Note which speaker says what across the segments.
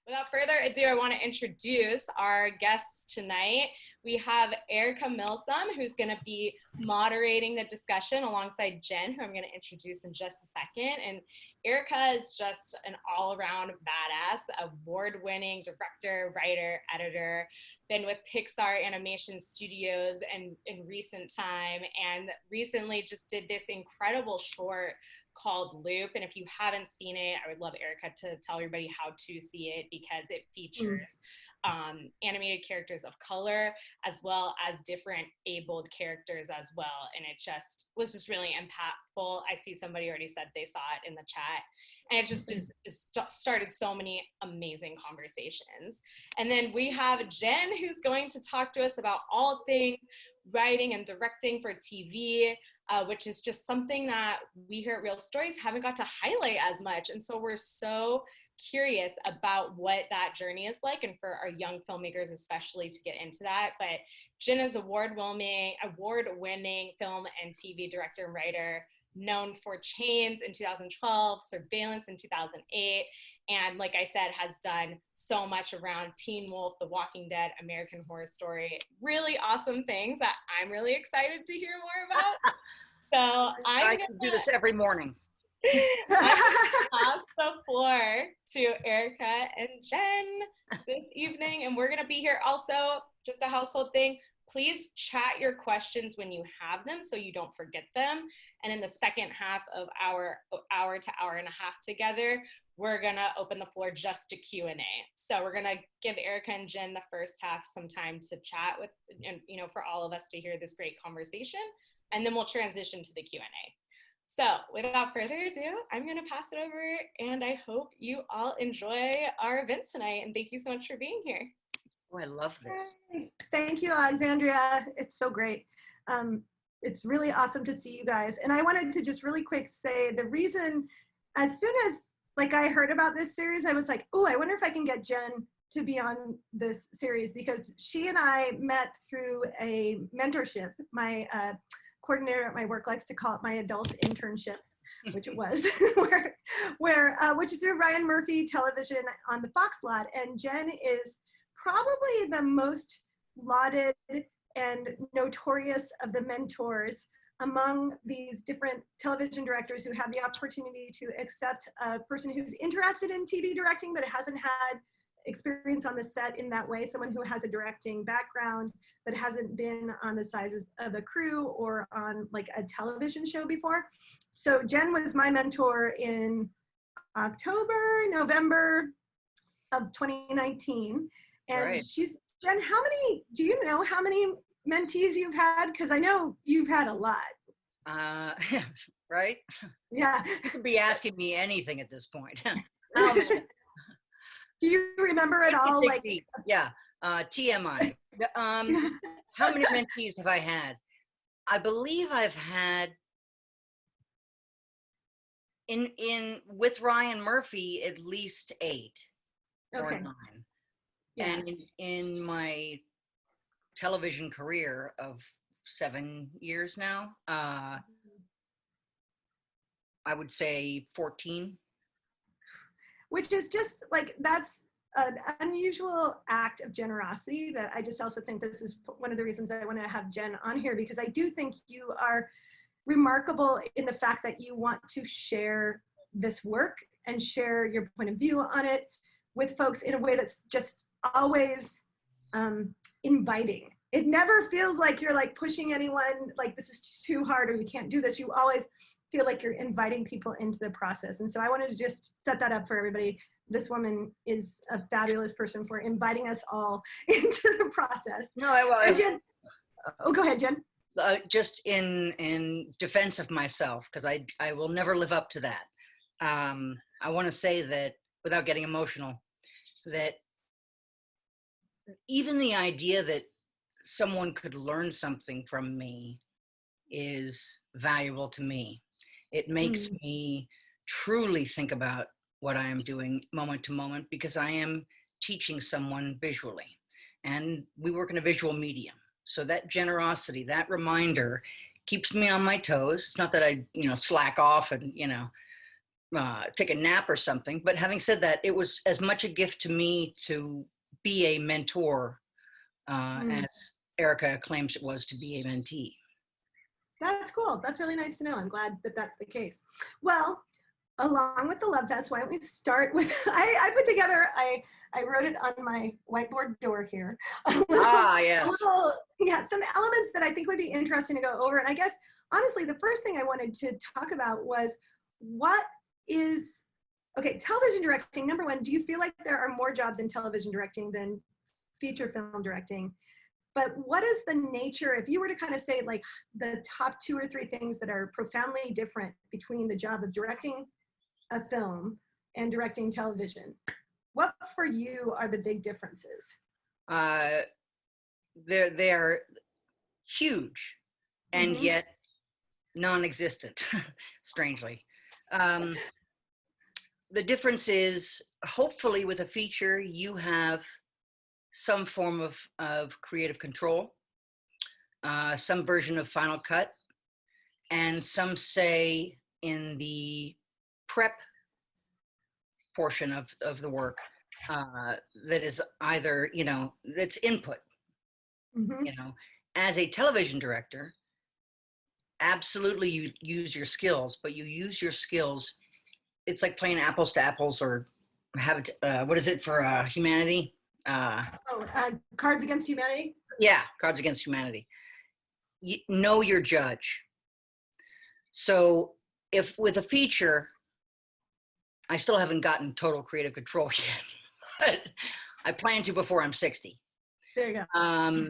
Speaker 1: Without further ado, I want to introduce our guests tonight. We have Erica Milsom, who's going to be moderating the discussion alongside Jen, who I'm going to introduce in just a second. And Erica is just an all-around badass, award-winning director, writer, editor, been with Pixar Animation Studios and in recent time, and recently just did this incredible short called Loop. And if you haven't seen it, I would love Erica to tell everybody how to see it, because it features animated characters of color as well as different abled characters as well. And it just was just really impactful. I see somebody already said they saw it in the chat. And it just started so many amazing conversations. And then we have Jen, who's going to talk to us about all things writing and directing for TV, which is just something that we here at Real Stories haven't got to highlight as much. And so we're so curious about what that journey is like, and for our young filmmakers especially to get into that. But Jen is award-winning film and TV director and writer, known for Chains in 2012, Surveillance in 2008, and like I said, has done so much around Teen Wolf, The Walking Dead, American Horror Story, really awesome things that I'm really excited to hear more about. So I
Speaker 2: could do this every morning.
Speaker 1: I'm gonna pass the floor to Erica and Jen this evening, and we're gonna be here also, just a household thing. Please chat your questions when you have them so you don't forget them. And in the second half of our hour to hour and a half together, we're gonna open the floor just to Q&A. So we're gonna give Erica and Jen the first half some time to chat with, and for all of us to hear this great conversation, and then we'll transition to the Q&A. So without further ado, I'm gonna pass it over, and I hope you all enjoy our event tonight, and thank you so much for being here.
Speaker 2: Oh, I love this.
Speaker 3: Thank you, Alexandria. It's so great. It's really awesome to see you guys. And I wanted to just really quick say the reason, as soon as I heard about this series, I was like, oh, I wonder if I can get Jen to be on this series, because she and I met through a mentorship. My coordinator at my work likes to call it my adult internship, which it was, which is through Ryan Murphy Television on the Fox lot. And Jen is probably the most lauded and notorious of the mentors among these different television directors who have the opportunity to accept a person who's interested in TV directing but hasn't had experience on the set in that way, someone who has a directing background but hasn't been on the sizes of a crew or on a television show before. So Jen was my mentor in November of 2019. And
Speaker 2: right.
Speaker 3: Jen, do you know how many mentees you've had? Because I know you've had a lot.
Speaker 2: Right?
Speaker 3: Yeah.
Speaker 2: You could be asking me anything at this point.
Speaker 3: Do you remember it all?
Speaker 2: Yeah, TMI. How many mentees have I had? I believe I've had, with Ryan Murphy, at least 8 or 9. Yeah. And in my television career of 7 years now, I would say 14.
Speaker 3: Which is just that's an unusual act of generosity that I just also think this is one of the reasons I want to have Jen on here, because I do think you are remarkable in the fact that you want to share this work and share your point of view on it with folks in a way that's just always inviting. It never feels like you're pushing anyone, this is too hard or you can't do this. You always feel like you're inviting people into the process. And so I wanted to just set that up for everybody. This woman is a fabulous person for inviting us all into the process.
Speaker 2: No, I will.
Speaker 3: Jen, go ahead, Jen.
Speaker 2: Just in defense of myself, because I will never live up to that. I want to say that, without getting emotional, that even the idea that someone could learn something from me is valuable to me. It makes me truly think about what I am doing moment to moment, because I am teaching someone visually, and we work in a visual medium. So that generosity, that reminder keeps me on my toes. It's not that I, slack off and, take a nap or something. But having said that, it was as much a gift to me to be a mentor as Erica claims it was to be a mentee.
Speaker 3: That's cool. That's really nice to know. I'm glad that that's the case. Well, along with the Love Fest, why don't we start with, I put together, I wrote it on my whiteboard door here.
Speaker 2: Yes.
Speaker 3: Yeah, some elements that I think would be interesting to go over. And I guess, honestly, the first thing I wanted to talk about was what is, okay, television directing. Number one, do you feel like there are more jobs in television directing than feature film directing? But what is the nature, if you were to kind of say like the top 2 or 3 things that are profoundly different between the job of directing a film and directing television, what for you are the big differences?
Speaker 2: They are huge and yet non-existent, strangely. The difference is, hopefully with a feature, you have some form of creative control, some version of Final Cut, and some say in the prep portion of the work that is either, that's input. As a television director, absolutely you use your skills, but you use your skills, it's like playing apples to apples, or what is it for humanity?
Speaker 3: Cards Against Humanity?
Speaker 2: Yeah, Cards Against Humanity. You know your judge. So if with a feature, I still haven't gotten total creative control yet, but I plan to before I'm 60.
Speaker 3: There you go.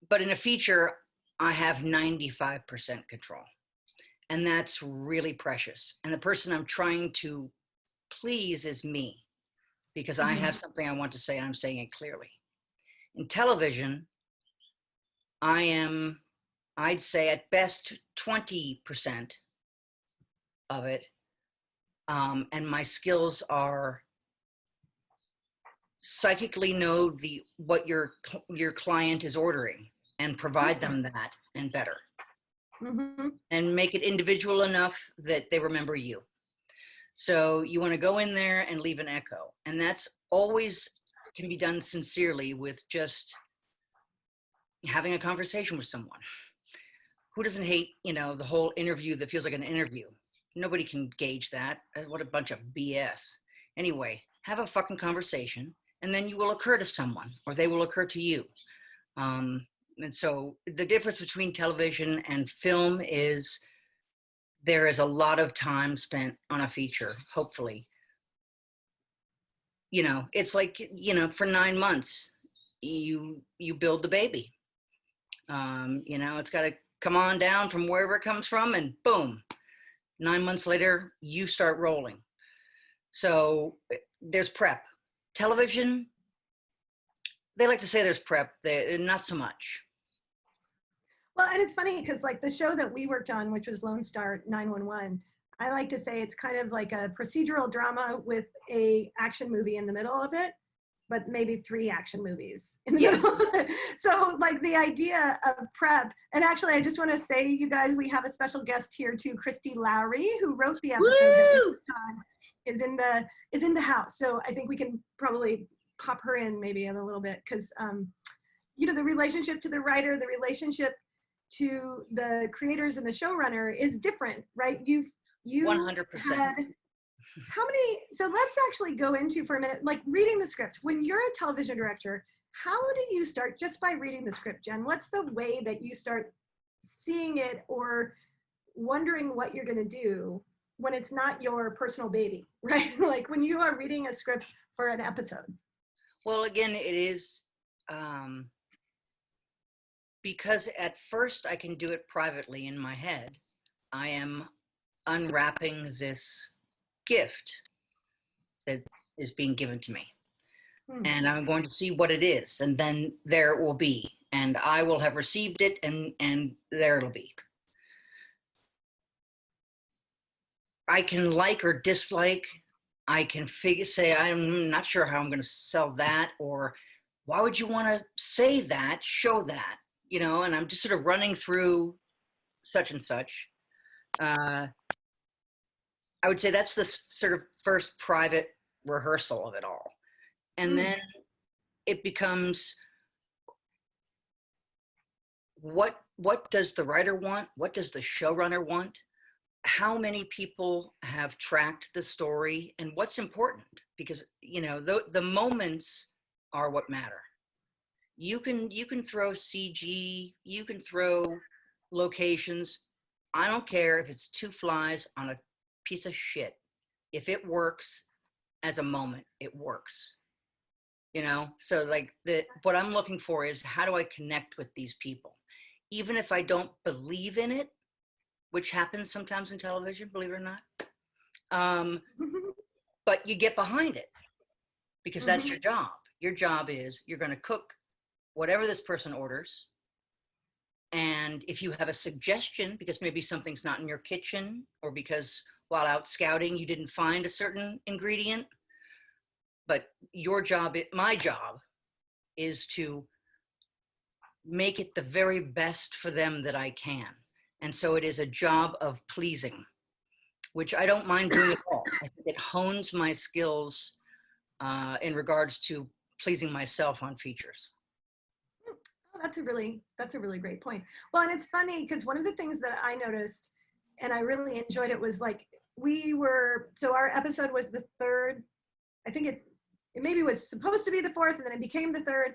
Speaker 2: But in a feature, I have 95% control. And that's really precious. And the person I'm trying to please is me, because I have something I want to say and I'm saying it clearly. In television, I'd say at best 20% of it. And my skills are psychically know what your client is ordering and provide them that and better. And make it individual enough that they remember you. So you want to go in there and leave an echo. And that's always can be done sincerely with just having a conversation with someone. Who doesn't hate, the whole interview that feels like an interview? Nobody can gauge that. What a bunch of BS. Anyway, have a fucking conversation, and then you will occur to someone, or they will occur to you. And so the difference between television and film is there is a lot of time spent on a feature, hopefully. It's like, for 9 months, you build the baby. It's got to come on down from wherever it comes from, and boom, 9 months later, you start rolling. So there's prep. Television, they like to say there's prep, not so much.
Speaker 3: Well, and it's funny because like the show that we worked on, which was Lone Star 911, I like to say it's kind of like a procedural drama with a action movie in the middle of it, but maybe 3 action movies in the middle of it. So like the idea of prep, and actually I just want to say, you guys, we have a special guest here too, Christy Lowry, who wrote the episode that we worked on, is in the house. So I think we can probably pop her in maybe in a little bit, because the relationship to the writer, the relationship to the creators and the showrunner is different, right? You
Speaker 2: 100%.
Speaker 3: had how many, so let's actually go into for a minute, like reading the script. When you're a television director, how do you start just by reading the script, Jen? What's the way that you start seeing it or wondering what you're gonna do when it's not your personal baby, right? Like when you are reading a script for an episode.
Speaker 2: Well, again, it is, because at first I can do it privately in my head. I am unwrapping this gift that is being given to me. And I'm going to see what it is, and then there it will be, and I will have received it, and there it'll be. I can like or dislike. I can say, I'm not sure how I'm going to sell that, or why would you want to say that, show that, and I'm just sort of running through such and such. I would say that's the sort of first private rehearsal of it all. And then it becomes, what does the writer want? What does the showrunner want? How many people have tracked the story, and what's important? Because, you know, the moments are what matter. You can throw CG, you can throw locations. I don't care if it's two flies on a piece of shit. If it works as a moment, it works. You know, so like what I'm looking for is, how do I connect with these people? Even if I don't believe in it, which happens sometimes in television, believe it or not. But you get behind it because that's your job. Your job is, you're going to cook whatever this person orders. And if you have a suggestion, because maybe something's not in your kitchen, or because while out scouting, you didn't find a certain ingredient, but your job, my job, is to make it the very best for them that I can. And so it is a job of pleasing, which I don't mind doing at all. I think it hones my skills in regards to pleasing myself on features.
Speaker 3: Oh, that's a really great point. Well, and it's funny because one of the things that I noticed, and I really enjoyed it, was like, so our episode was the third. I think it maybe was supposed to be the fourth, and then it became the third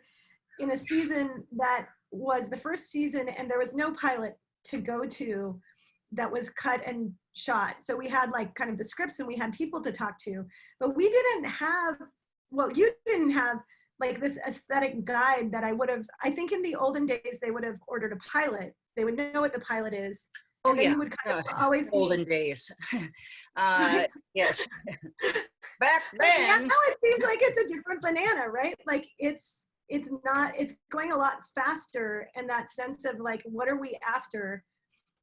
Speaker 3: in a season that was the first season, and there was no pilot to go to that was cut and shot. So we had like kind of the scripts and we had people to talk to, but we didn't have, well, you didn't have like this aesthetic guide that I think in the olden days, they would have ordered a pilot. They would know what the pilot is.
Speaker 2: Oh,
Speaker 3: and then
Speaker 2: yeah.
Speaker 3: You would kind of always
Speaker 2: olden days. Yes. Back then.
Speaker 3: Now it seems like it's a different banana, right? Like it's going a lot faster, and that sense of like, what are we after?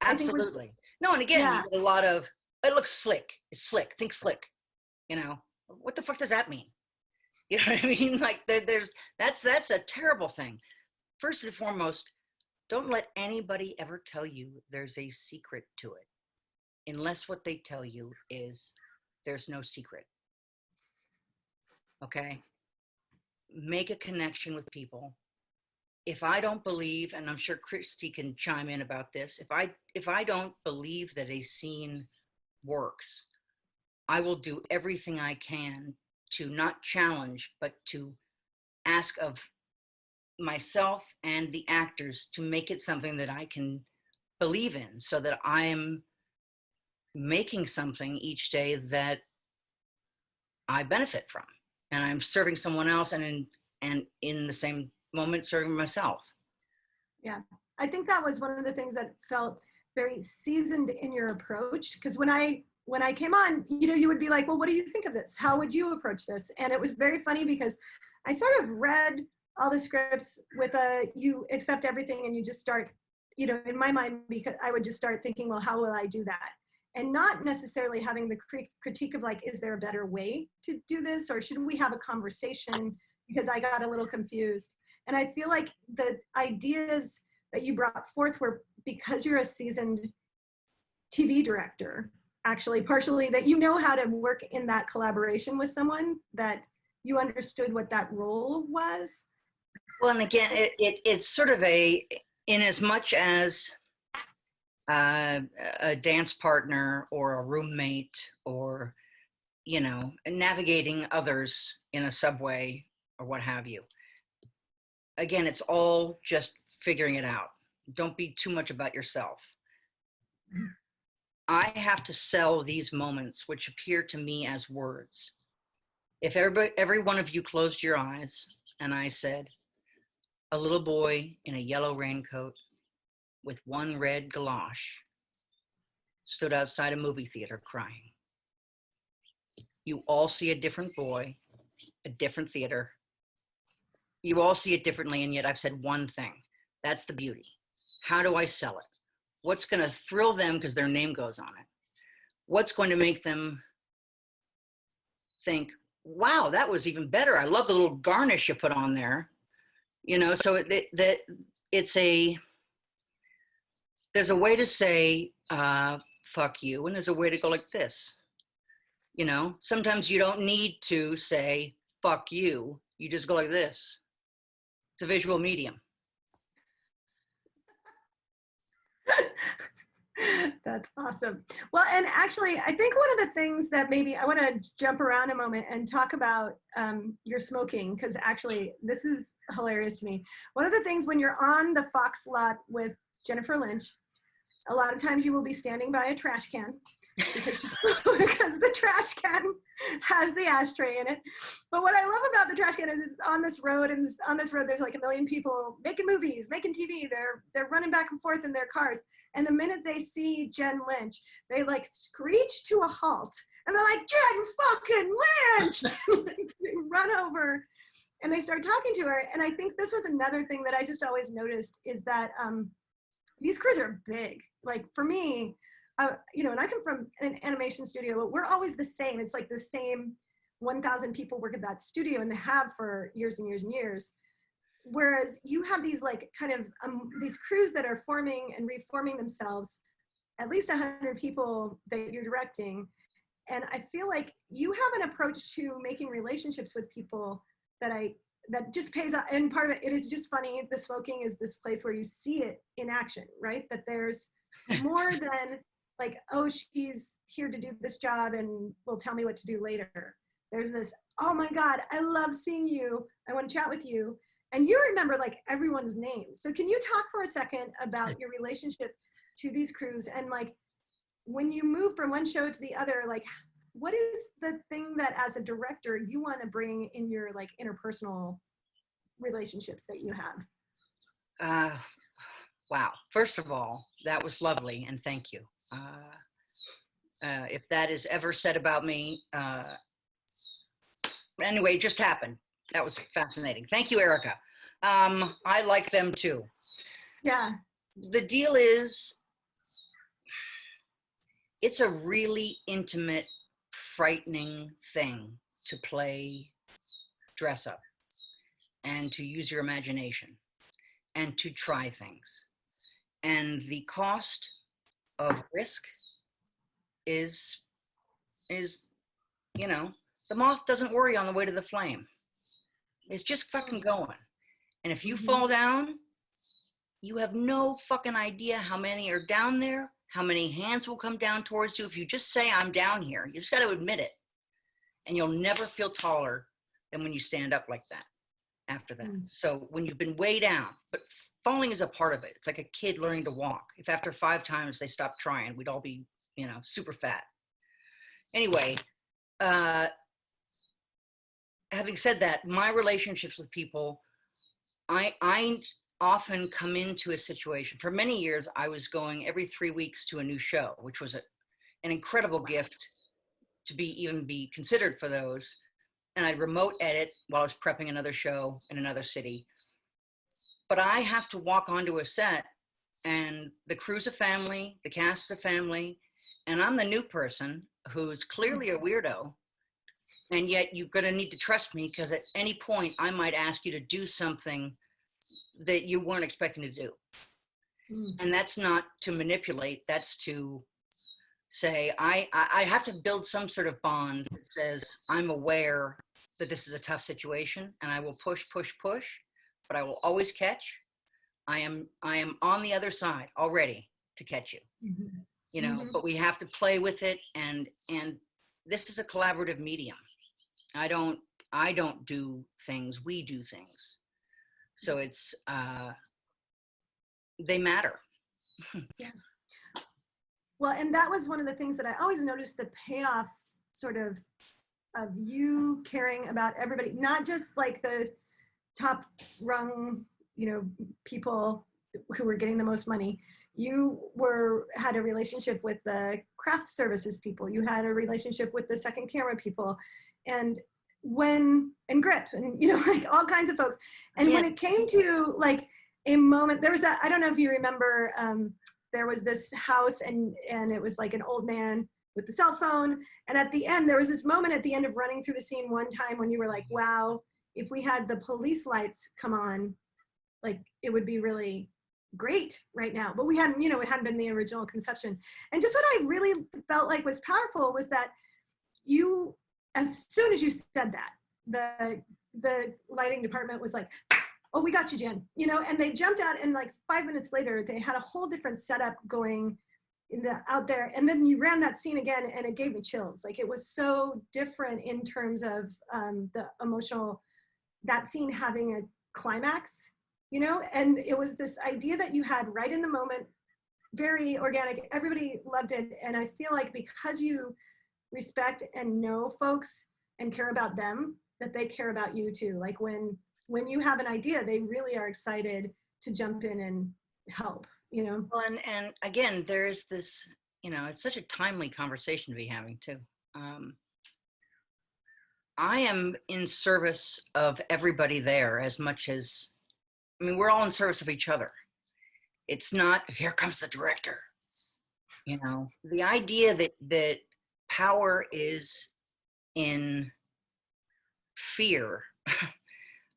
Speaker 2: Absolutely. No, and again, you get a lot of, it looks slick. It's slick. Think slick. You know, what the fuck does that mean? You know what I mean? Like that's a terrible thing. First and foremost, don't let anybody ever tell you there's a secret to it, unless what they tell you is there's no secret. Okay? Make a connection with people. If I don't believe, and I'm sure Christy can chime in about this, if I don't believe that a scene works, I will do everything I can to not challenge, but to ask of myself and the actors to make it something that I can believe in, so that I'm making something each day that I benefit from, and I'm serving someone else, and in the same moment serving myself.
Speaker 3: Yeah, I think that was one of the things that felt very seasoned in your approach, because when I came on, you know, you would be like, well, what do you think of this? How would you approach this? And it was very funny because I sort of read all the scripts with you accept everything and you just start, you know, in my mind, because I would just start thinking, well, how will I do that? And not necessarily having the critique of like, is there a better way to do this? Or should we have a conversation? Because I got a little confused. And I feel like the ideas that you brought forth were because you're a seasoned TV director, actually, partially that you know how to work in that collaboration with someone, that you understood what that role was.
Speaker 2: Well, and again, it's sort of in as much as a dance partner or a roommate, or, you know, navigating others in a subway or what have you. Again, it's all just figuring it out. Don't be too much about yourself. I have to sell these moments, which appear to me as words. If every one of you closed your eyes and I said, a little boy in a yellow raincoat with one red galosh stood outside a movie theater crying. You all see a different boy, a different theater. You all see it differently, and yet I've said one thing. That's the beauty. How do I sell it? What's going to thrill them because their name goes on it? What's going to make them think, wow, that was even better. I love the little garnish you put on there. You know, so there's a way to say, fuck you, and there's a way to go like this. You know, sometimes you don't need to say, fuck you. You just go like this. It's a visual medium.
Speaker 3: That's awesome. Well, and actually, I think one of the things that maybe I want to jump around a moment and talk about your smoking, because actually, this is hilarious to me. One of the things when you're on the Fox lot with Jennifer Lynch, a lot of times you will be standing by a trash can because the trash can has the ashtray in it. But what I love about the trash can is it's on this road, and on this road there's like a million people making movies, making TV. They're running back and forth in their cars. And the minute they see Jen Lynch, they like screech to a halt, and they're like, Jen fucking Lynch! They run over and they start talking to her. And I think this was another thing that I just always noticed is that these crews are big. Like for me, you know, and I come from an animation studio, but we're always the same. It's like the same 1,000 people work at that studio, and they have for years and years and years. Whereas you have these like kind of these crews that are forming and reforming themselves, at least 100 people that you're directing. And I feel like you have an approach to making relationships with people that just pays off. And part of it is just funny. The smoking is this place where you see it in action, right? That there's more than like, oh, she's here to do this job and will tell me what to do later. There's this, oh my God, I love seeing you. I want to chat with you. And you remember like everyone's name. So can you talk for a second about your relationship to these crews, and like when you move from one show to the other, like what is the thing that as a director you want to bring in your like interpersonal relationships that you have?
Speaker 2: Wow. First of all, that was lovely, and thank you. If that is ever said about me, anyway, it just happened. That was fascinating. Thank you, Erica. I like them too.
Speaker 3: Yeah.
Speaker 2: The deal is, it's a really intimate, frightening thing to play dress up and to use your imagination and to try things. And the cost of risk is, you know, the moth doesn't worry on the way to the flame. It's just fucking going. And if you fall down, you have no fucking idea how many are down there, how many hands will come down towards you. If you just say, I'm down here, you just got to admit it. And you'll never feel taller than when you stand up like that after that. So when you've been way down, but falling is a part of it. It's like a kid learning to walk. If after 5 times they stopped trying, we'd all be, you know, super fat. Anyway, having said that, my relationships with people, I often come into a situation. For many years, I was going every 3 weeks to a new show, which was an incredible gift to even be considered for those. And I'd remote edit while I was prepping another show in another city. But I have to walk onto a set, and the crew's a family, the cast's a family, and I'm the new person who's clearly a weirdo. And yet you're going to need to trust me, because at any point I might ask you to do something that you weren't expecting to do. And that's not to manipulate. That's to say, I have to build some sort of bond that says, I'm aware that this is a tough situation, and I will push, but I will always catch. I am on the other side already to catch you, you know, but we have to play with it. And this is a collaborative medium. I don't do things, we do things. So it's, they matter.
Speaker 3: Yeah. Well, and that was one of the things that I always noticed, the payoff sort of you caring about everybody, not just like the top rung, you know, people who were getting the most money. You had a relationship with the craft services people. You had a relationship with the second camera people, and grip, and you know, like all kinds of folks. And when it came to like a moment, there was that, I don't know if you remember, there was this house, and it was like an old man with the cell phone. And at the end, there was this moment at the end of running through the scene one time when you were like, wow, if we had the police lights come on, like it would be really great right now. But we hadn't, you know, it hadn't been the original conception. And just what I really felt like was powerful was that you, as soon as you said that, the lighting department was like, oh, we got you, Jen, you know, and they jumped out, and like 5 minutes later, they had a whole different setup going out there. And then you ran that scene again, and it gave me chills. Like, it was so different in terms of the emotional, that scene having a climax, you know, and it was this idea that you had right in the moment, very organic. Everybody loved it. And I feel like because you respect and know folks and care about them, that they care about you too. Like when you have an idea, they really are excited to jump in and help, you know?
Speaker 2: Well, and again, there is this, you know, it's such a timely conversation to be having too. I am in service of everybody there as much as, I mean, we're all in service of each other. It's not, here comes the director. You know, the idea that power is in fear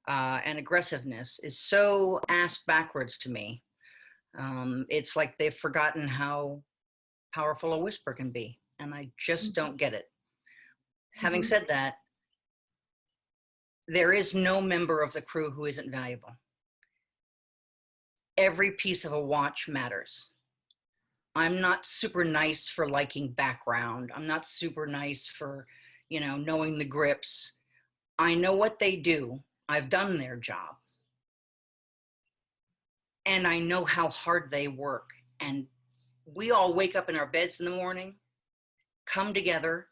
Speaker 2: and aggressiveness is so ass backwards to me. It's like they've forgotten how powerful a whisper can be, and I just don't get it. Having said that, there is no member of the crew who isn't valuable. Every piece of a watch matters. I'm not super nice for liking background. I'm not super nice for, you know, knowing the grips. I know what they do. I've done their job. And I know how hard they work. And we all wake up in our beds in the morning, come together,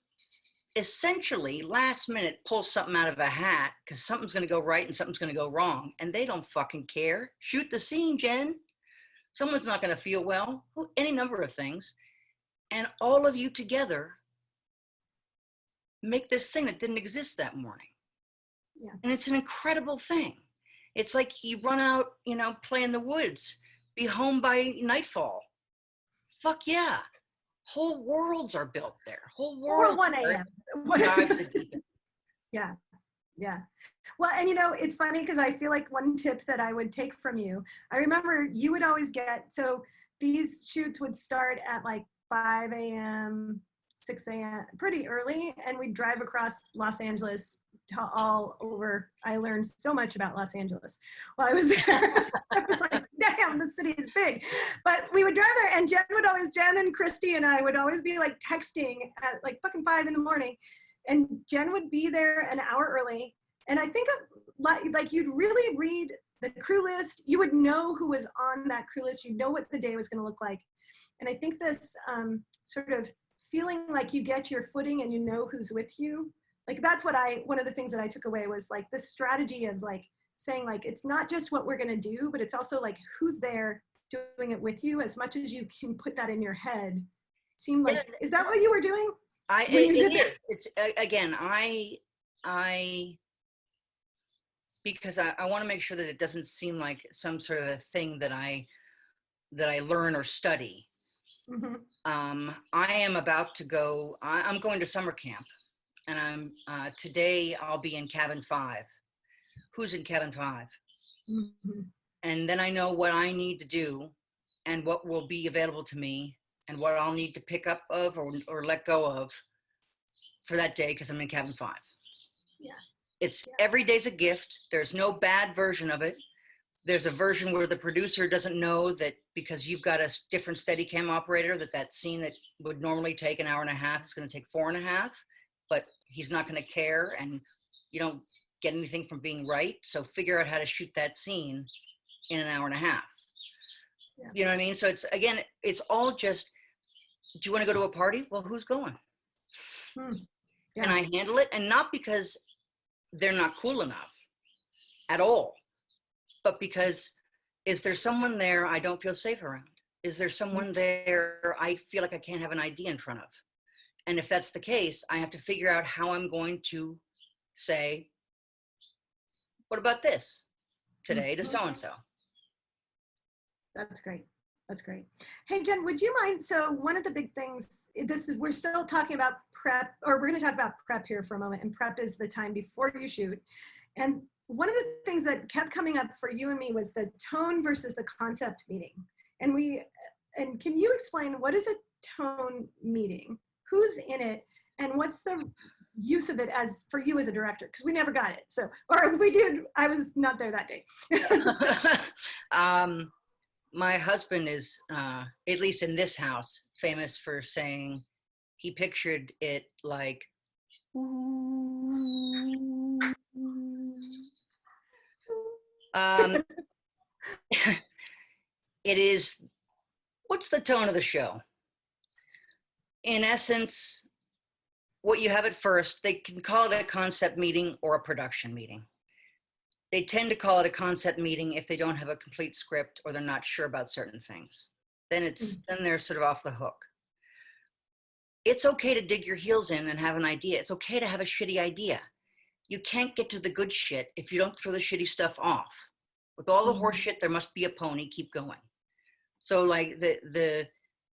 Speaker 2: essentially last minute pull something out of a hat because something's going to go right and something's going to go wrong. And they don't fucking care. Shoot the scene, Jen. Someone's not going to feel well, any number of things. And all of you together make this thing that didn't exist that morning.
Speaker 3: Yeah.
Speaker 2: And it's an incredible thing. It's like you run out, you know, play in the woods, be home by nightfall. Fuck yeah. Whole worlds are built there. Whole worlds.
Speaker 3: Or 1 a.m. Yeah. Yeah. Well, and you know, it's funny because I feel like one tip that I would take from you, I remember you would always get, so these shoots would start at like 5 a.m., 6 a.m., pretty early, and we'd drive across Los Angeles to all over. I learned so much about Los Angeles while I was there. I was like, damn, the city is big. But we would drive there, and Jen and Christy and I would always be like texting at like fucking 5 in the morning. And Jen would be there an hour early. And I think like you'd really read the crew list. You would know who was on that crew list. You'd know what the day was going to look like. And I think this sort of feeling like you get your footing and you know who's with you. Like that's what one of the things that I took away was like this strategy of like saying like, it's not just what we're going to do, but it's also like who's there doing it with you, as much as you can put that in your head. Seemed like, is that what you were doing?
Speaker 2: It's again, because I want to make sure that it doesn't seem like some sort of a thing that I learn or study.
Speaker 3: Mm-hmm.
Speaker 2: I am about to go, I'm going to summer camp, and today I'll be in cabin 5. Who's in cabin 5?
Speaker 3: Mm-hmm.
Speaker 2: And then I know what I need to do and what will be available to me and what I'll need to pick up of or let go of for that day, because I'm in cabin 5.
Speaker 3: Yeah.
Speaker 2: It's every day's a gift. There's no bad version of it. There's a version where the producer doesn't know that because you've got a different Steadicam operator, that scene that would normally take an hour and a half is going to take 4.5, but he's not going to care, and you don't get anything from being right. So figure out how to shoot that scene in an hour and a half. Yeah. You know what I mean? So it's, again, it's all just, do you want to go to a party? Well, who's going? Yeah. And I handle it, and not because they're not cool enough at all, but because is there someone there I don't feel safe around? Is there someone there I feel like I can't have an ID in front of? And if that's the case, I have to figure out how I'm going to say, what about this today to so-and-so?
Speaker 3: That's great. That's great. Hey, Jen, would you mind? So one of the big things, we're still talking about prep, or we're going to talk about prep here for a moment. And prep is the time before you shoot. And one of the things that kept coming up for you and me was the tone versus the concept meeting. And can you explain, what is a tone meeting? Who's in it? And what's the use of it as for you as a director? Because we never got it. So, or if we did, I was not there that day.
Speaker 2: My husband is, at least in this house, famous for saying he pictured it like, it is, what's the tone of the show? In essence, what you have at first, they can call it a concept meeting or a production meeting. They tend to call it a concept meeting if they don't have a complete script or they're not sure about certain things. Then they're sort of off the hook. It's okay to dig your heels in and have an idea. It's okay to have a shitty idea. You can't get to the good shit if you don't throw the shitty stuff off. With all the horse shit, there must be a pony. Keep going. So like the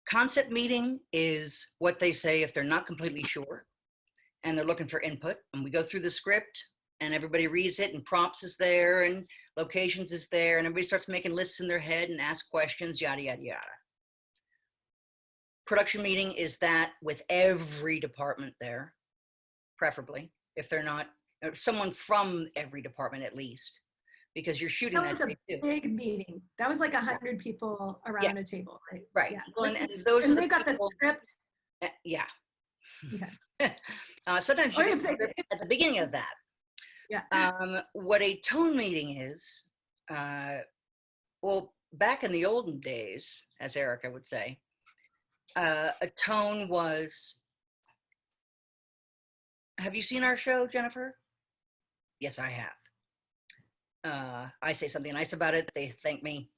Speaker 2: concept meeting is what they say if they're not completely sure and they're looking for input. And we go through the script and everybody reads it and prompts is there and locations is there and everybody starts making lists in their head and ask questions, yada, yada, yada. Production meeting is that with every department there, preferably, if they're not, someone from every department at least, because you're shooting
Speaker 3: that was a big meeting. That was like 100 people around a table, right?
Speaker 2: Right.
Speaker 3: Yeah.
Speaker 2: Well,
Speaker 3: and they got the script.
Speaker 2: Yeah.
Speaker 3: Okay.
Speaker 2: Sometimes you get the script at the beginning of that.
Speaker 3: Yeah.
Speaker 2: What a tone meeting is, well, back in the olden days, as Erica would say, a tone was, have you seen our show, Jennifer? Yes, I have. I say something nice about it, they thank me.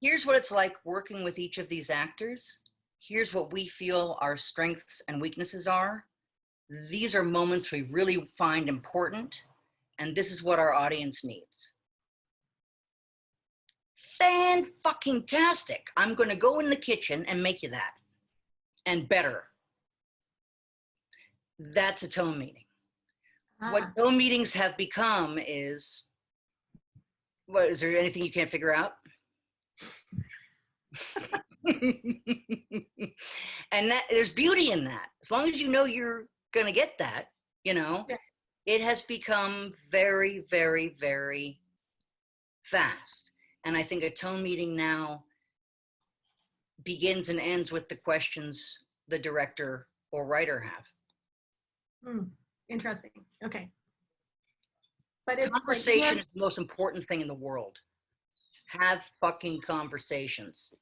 Speaker 2: Here's what it's like working with each of these actors. Here's what we feel our strengths and weaknesses are. These are moments we really find important, and this is what our audience needs. Fan-fucking-tastic. I'm going to go in the kitchen and make you that, and better. That's a tone meeting. What tone meetings have become is, what, is there anything you can't figure out? And that there's beauty in that. As long as you know you're gonna get that, you know, it has become very, very, very fast. And I think a tone meeting now begins and ends with the questions the director or writer have.
Speaker 3: Interesting. Okay. But it's
Speaker 2: conversation
Speaker 3: like,
Speaker 2: is the most important thing in the world. Have fucking conversations.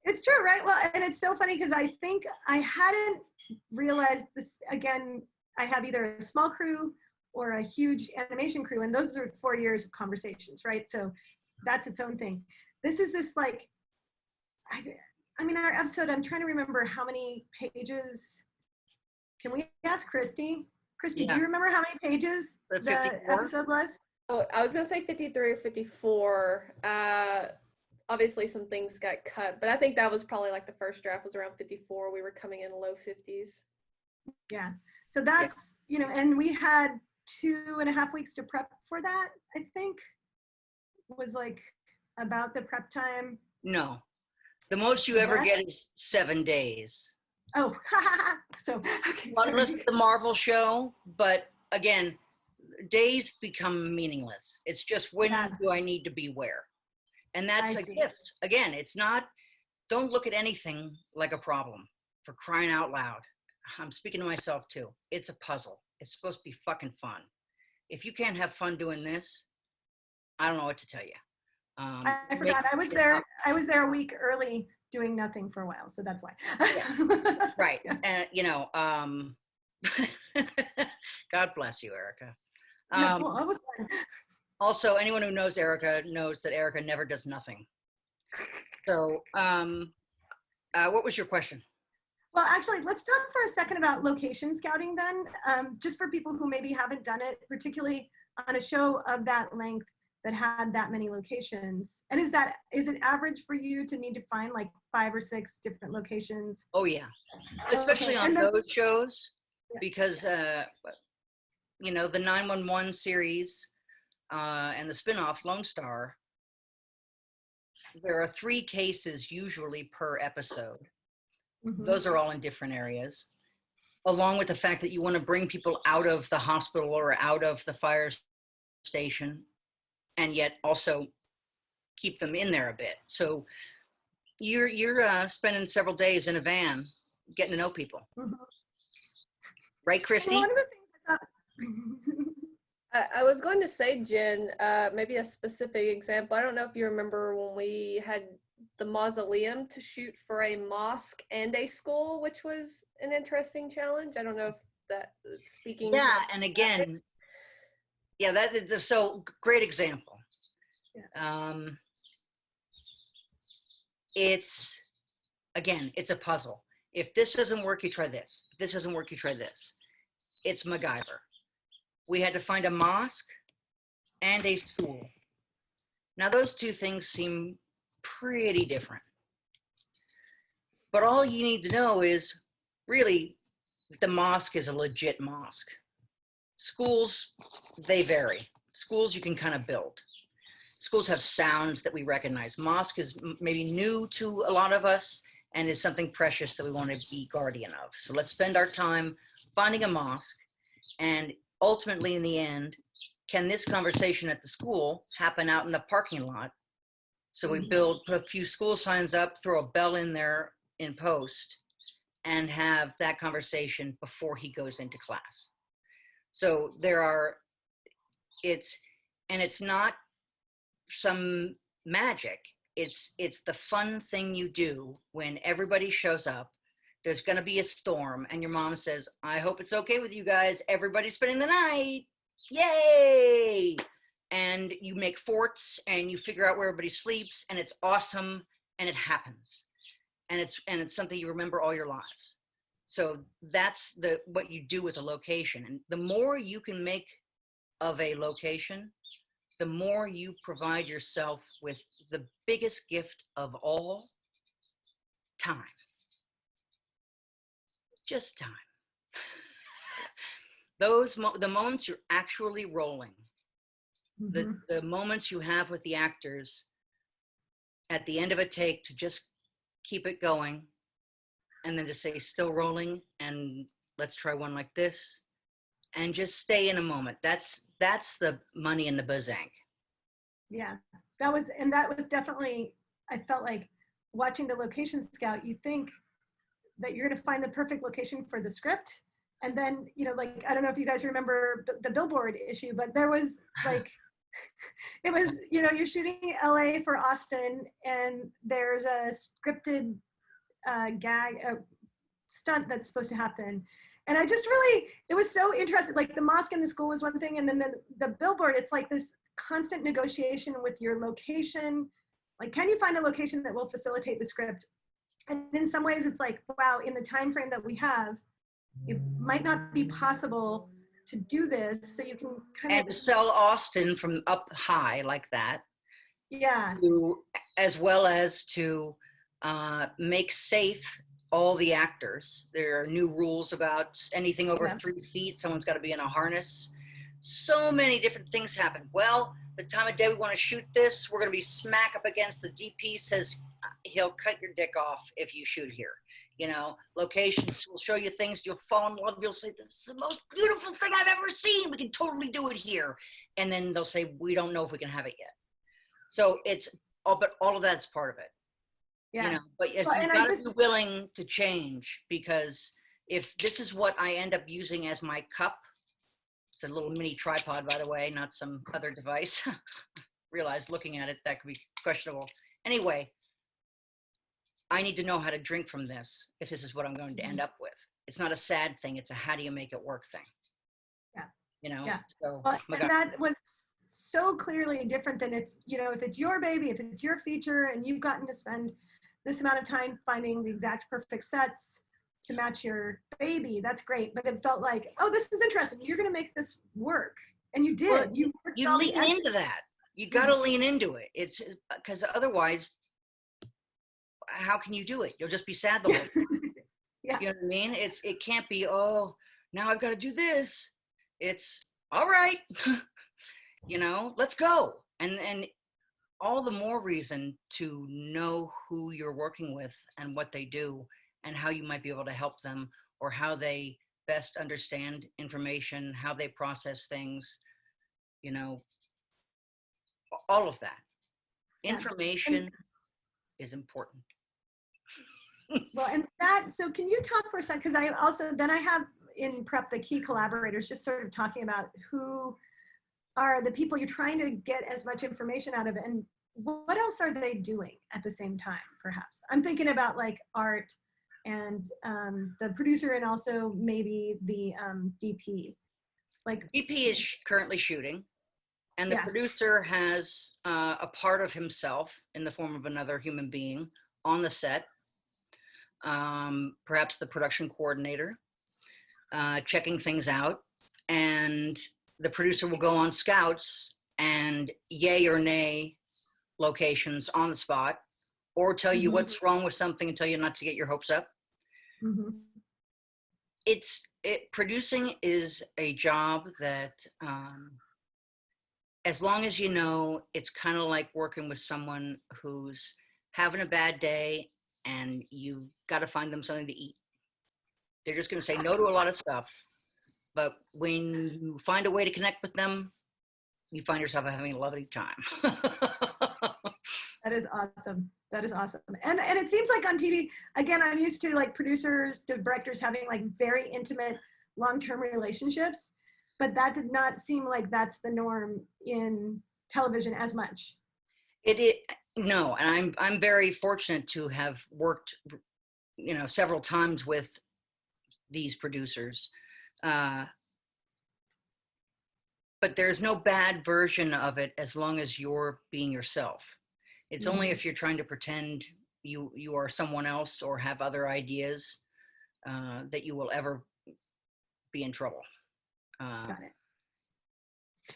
Speaker 3: It's true, right? Well, and it's so funny because I think I hadn't realized this. Again, I have either a small crew or a huge animation crew, and those are 4 years of conversations, right? So that's its own thing. This is this like, I mean, our episode, I'm trying to remember how many pages. Can we ask Christy? Christy, do you remember how many pages the episode was?
Speaker 4: Oh, I was gonna say 53 or 54. Obviously some things got cut, but I think that was probably like the first draft was around 54. We were coming in low 50s.
Speaker 3: Yeah. So that's, you know, and we had 2.5 weeks to prep for that, I think. Was like about the prep time.
Speaker 2: No. The most you ever get is 7 days.
Speaker 3: Oh, so okay.
Speaker 2: Unless it's the Marvel show, but again, days become meaningless. It's just when do I need to be where? And that's a gift. Again, it's not, don't look at anything like a problem, for crying out loud. I'm speaking to myself too. It's a puzzle. It's supposed to be fucking fun. If you can't have fun doing this, I don't know what to tell you.
Speaker 3: I forgot. I was there a week early doing nothing for a while, so that's why.
Speaker 2: Right. And you know, God bless you, Erica.
Speaker 3: Well, I was fine.
Speaker 2: Also, anyone who knows Erica knows that Erica never does nothing. So, what was your question?
Speaker 3: Well, actually, let's talk for a second about location scouting then, just for people who maybe haven't done it, particularly on a show of that length that had that many locations. And is it average for you to need to find like 5 or 6 different locations?
Speaker 2: Oh yeah, especially on those shows, because you know, the 911 series and the spinoff Lone Star, there are 3 cases usually per episode.
Speaker 3: Mhm.
Speaker 2: Those are all in different areas, along with the fact that you want to bring people out of the hospital or out of the fire station, and yet also keep them in there a bit. So you're spending several days in a van getting to know people.
Speaker 3: Mhm.
Speaker 2: Right,
Speaker 3: And
Speaker 2: Christy?
Speaker 3: one of the things I thought,
Speaker 4: I was going to say, Jen, maybe a specific example. I don't know if you remember when we had the mausoleum to shoot for a mosque and a school, which was an interesting challenge. I don't know if that speaking.
Speaker 2: Yeah, and again, yeah, that is so great example.
Speaker 3: Yeah.
Speaker 2: It's a puzzle. If this doesn't work, you try this. If this doesn't work, you try this. It's MacGyver. We had to find a mosque and a school. Now those 2 things seem pretty different. But all you need to know is really the mosque is a legit mosque. Schools, they vary. Schools you can kind of build. Schools have sounds that we recognize. Mosque is maybe new to a lot of us and is something precious that we want to be guardian of. So let's spend our time finding a mosque, and ultimately in the end, can this conversation at the school happen out in the parking lot? So we put a few school signs up, throw a bell in there in post, and have that conversation before he goes into class. So it's not some magic. It's the fun thing you do when everybody shows up. There's going to be a storm and your mom says, I hope it's okay with you guys. Everybody's spending the night. Yay. And you make forts and you figure out where everybody sleeps, and it's awesome, and it happens. And it's something you remember all your lives. So that's what you do with a location. And the more you can make of a location, the more you provide yourself with the biggest gift of all, time. Just time. The moments you're actually rolling, the moments you have with the actors at the end of a take to just keep it going, and then to say still rolling, and let's try one like this, and just stay in a moment. That's the money in the bazank.
Speaker 3: Yeah, that was definitely, I felt like watching the location scout, you think that you're going to find the perfect location for the script. And then, like, I don't know if you guys remember the billboard issue, but there was like, it was, you're shooting LA for Austin, and there's a scripted stunt that's supposed to happen. And I just really, it was so interesting. Like the mosque and the school was one thing. And then the billboard, it's like this constant negotiation with your location. Like, can you find a location that will facilitate the script? And in some ways it's like, wow, in the time frame that we have, it might not be possible to do this. So you can
Speaker 2: and to sell Austin from up high like that.
Speaker 3: Yeah.
Speaker 2: As well as to make safe all the actors. There are new rules about anything over 3 feet. Someone's got to be in a harness. So many different things happen. Well, the time of day we want to shoot this, we're going to be smack up against the DP says he'll cut your dick off if you shoot here. Locations will show you things, you'll fall in love, you'll say, this is the most beautiful thing I've ever seen, we can totally do it here. And then they'll say, we don't know if we can have it yet. So but all of that's part of it.
Speaker 3: Yeah.
Speaker 2: But you've got to be willing to change, because if this is what I end up using as my cup, it's a little mini tripod, by the way, not some other device. Realized looking at it, that could be questionable. Anyway, I need to know how to drink from this if this is what I'm going to end up with. It's not a sad thing. It's a how do you make it work thing.
Speaker 3: Yeah.
Speaker 2: Yeah. So,
Speaker 3: and that was so clearly different than if it's your baby, if it's your feature, and you've gotten to spend this amount of time finding the exact perfect sets to match your baby. That's great. But it felt like, oh, this is interesting. You're going to make this work. And you did.
Speaker 2: Well,
Speaker 3: you
Speaker 2: lean into that. You got to lean into it. It's because otherwise, how can you do it? You'll just be sad the whole time.
Speaker 3: Yeah.
Speaker 2: You know what I mean? It can't be, oh, now I've got to do this. It's all right. Let's go. And all the more reason to know who you're working with and what they do and how you might be able to help them, or how they best understand information, how they process things, you know, all of that.
Speaker 3: Yeah.
Speaker 2: Information is important.
Speaker 3: Well, and that, so can you talk for a second? Because I also, then I have in prep the key collaborators, just sort of talking about who are the people you're trying to get as much information out of, and what else are they doing at the same time, perhaps? I'm thinking about like art and the producer, and also maybe the DP. Like
Speaker 2: DP is currently shooting, and the
Speaker 3: Yeah.
Speaker 2: producer has a part of himself in the form of another human being on the set. Perhaps the production coordinator, checking things out, and the producer will go on scouts and yay or nay locations on the spot, or tell you what's wrong with something and tell you not to get your hopes up. Producing is a job that, as long as you know, it's kind of like working with someone who's having a bad day and you've got to find them something to eat. They're just going to say no to a lot of stuff. But when you find a way to connect with them, you find yourself having a lovely time.
Speaker 3: That is awesome. That is awesome. And it seems like on TV, again, I'm used to like producers to directors having like very intimate long-term relationships, but that did not seem like that's the norm in television as much.
Speaker 2: No, and I'm very fortunate to have worked, you know, several times with these producers. But there's no bad version of it as long as you're being yourself. It's only if you're trying to pretend you are someone else or have other ideas that you will ever be in trouble.
Speaker 3: Got it.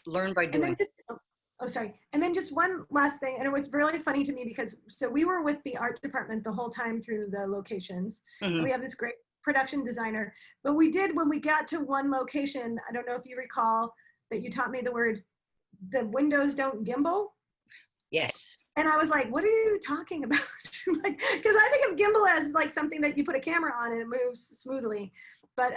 Speaker 2: Learn by doing.
Speaker 3: Oh, sorry. And then just one last thing, and it was really funny to me because, so we were with the art department the whole time through the locations. And we have this great production designer, but we did, when we got to one location, I don't know if you recall that you taught me the word, the windows don't gimbal.
Speaker 2: Yes.
Speaker 3: And I was like, what are you talking about? Like, because I think of gimbal as like something that you put a camera on and it moves smoothly. But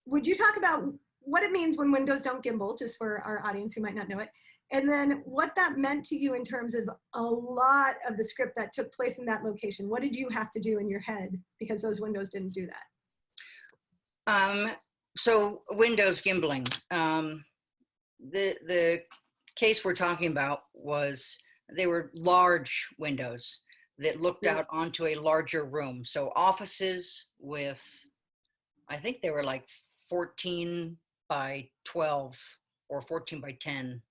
Speaker 3: would you talk about what it means when windows don't gimbal, just for our audience who might not know it, and then what that meant to you in terms of a lot of the script that took place in that location? What did you have to do in your head because those windows didn't do that?
Speaker 2: So windows gimbaling. The case we're talking about was, they were large windows that looked out onto a larger room. So offices with, I think they were like 14 by 12 or 14 by 10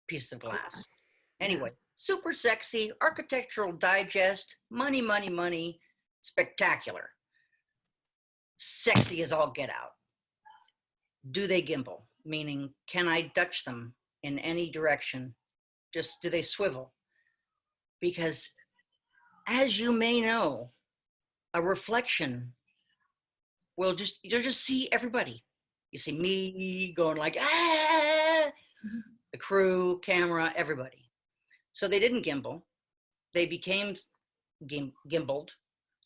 Speaker 2: pieces of glass. Anyway, super sexy, Architectural Digest, money, money, money, spectacular. Sexy as all get out. Do they gimbal? Meaning, can I Dutch them in any direction? Just, do they swivel? Because as you may know, a reflection will you'll just see everybody. You see me going like, ah, the crew, camera, everybody. So they didn't gimbal. They became gimbaled.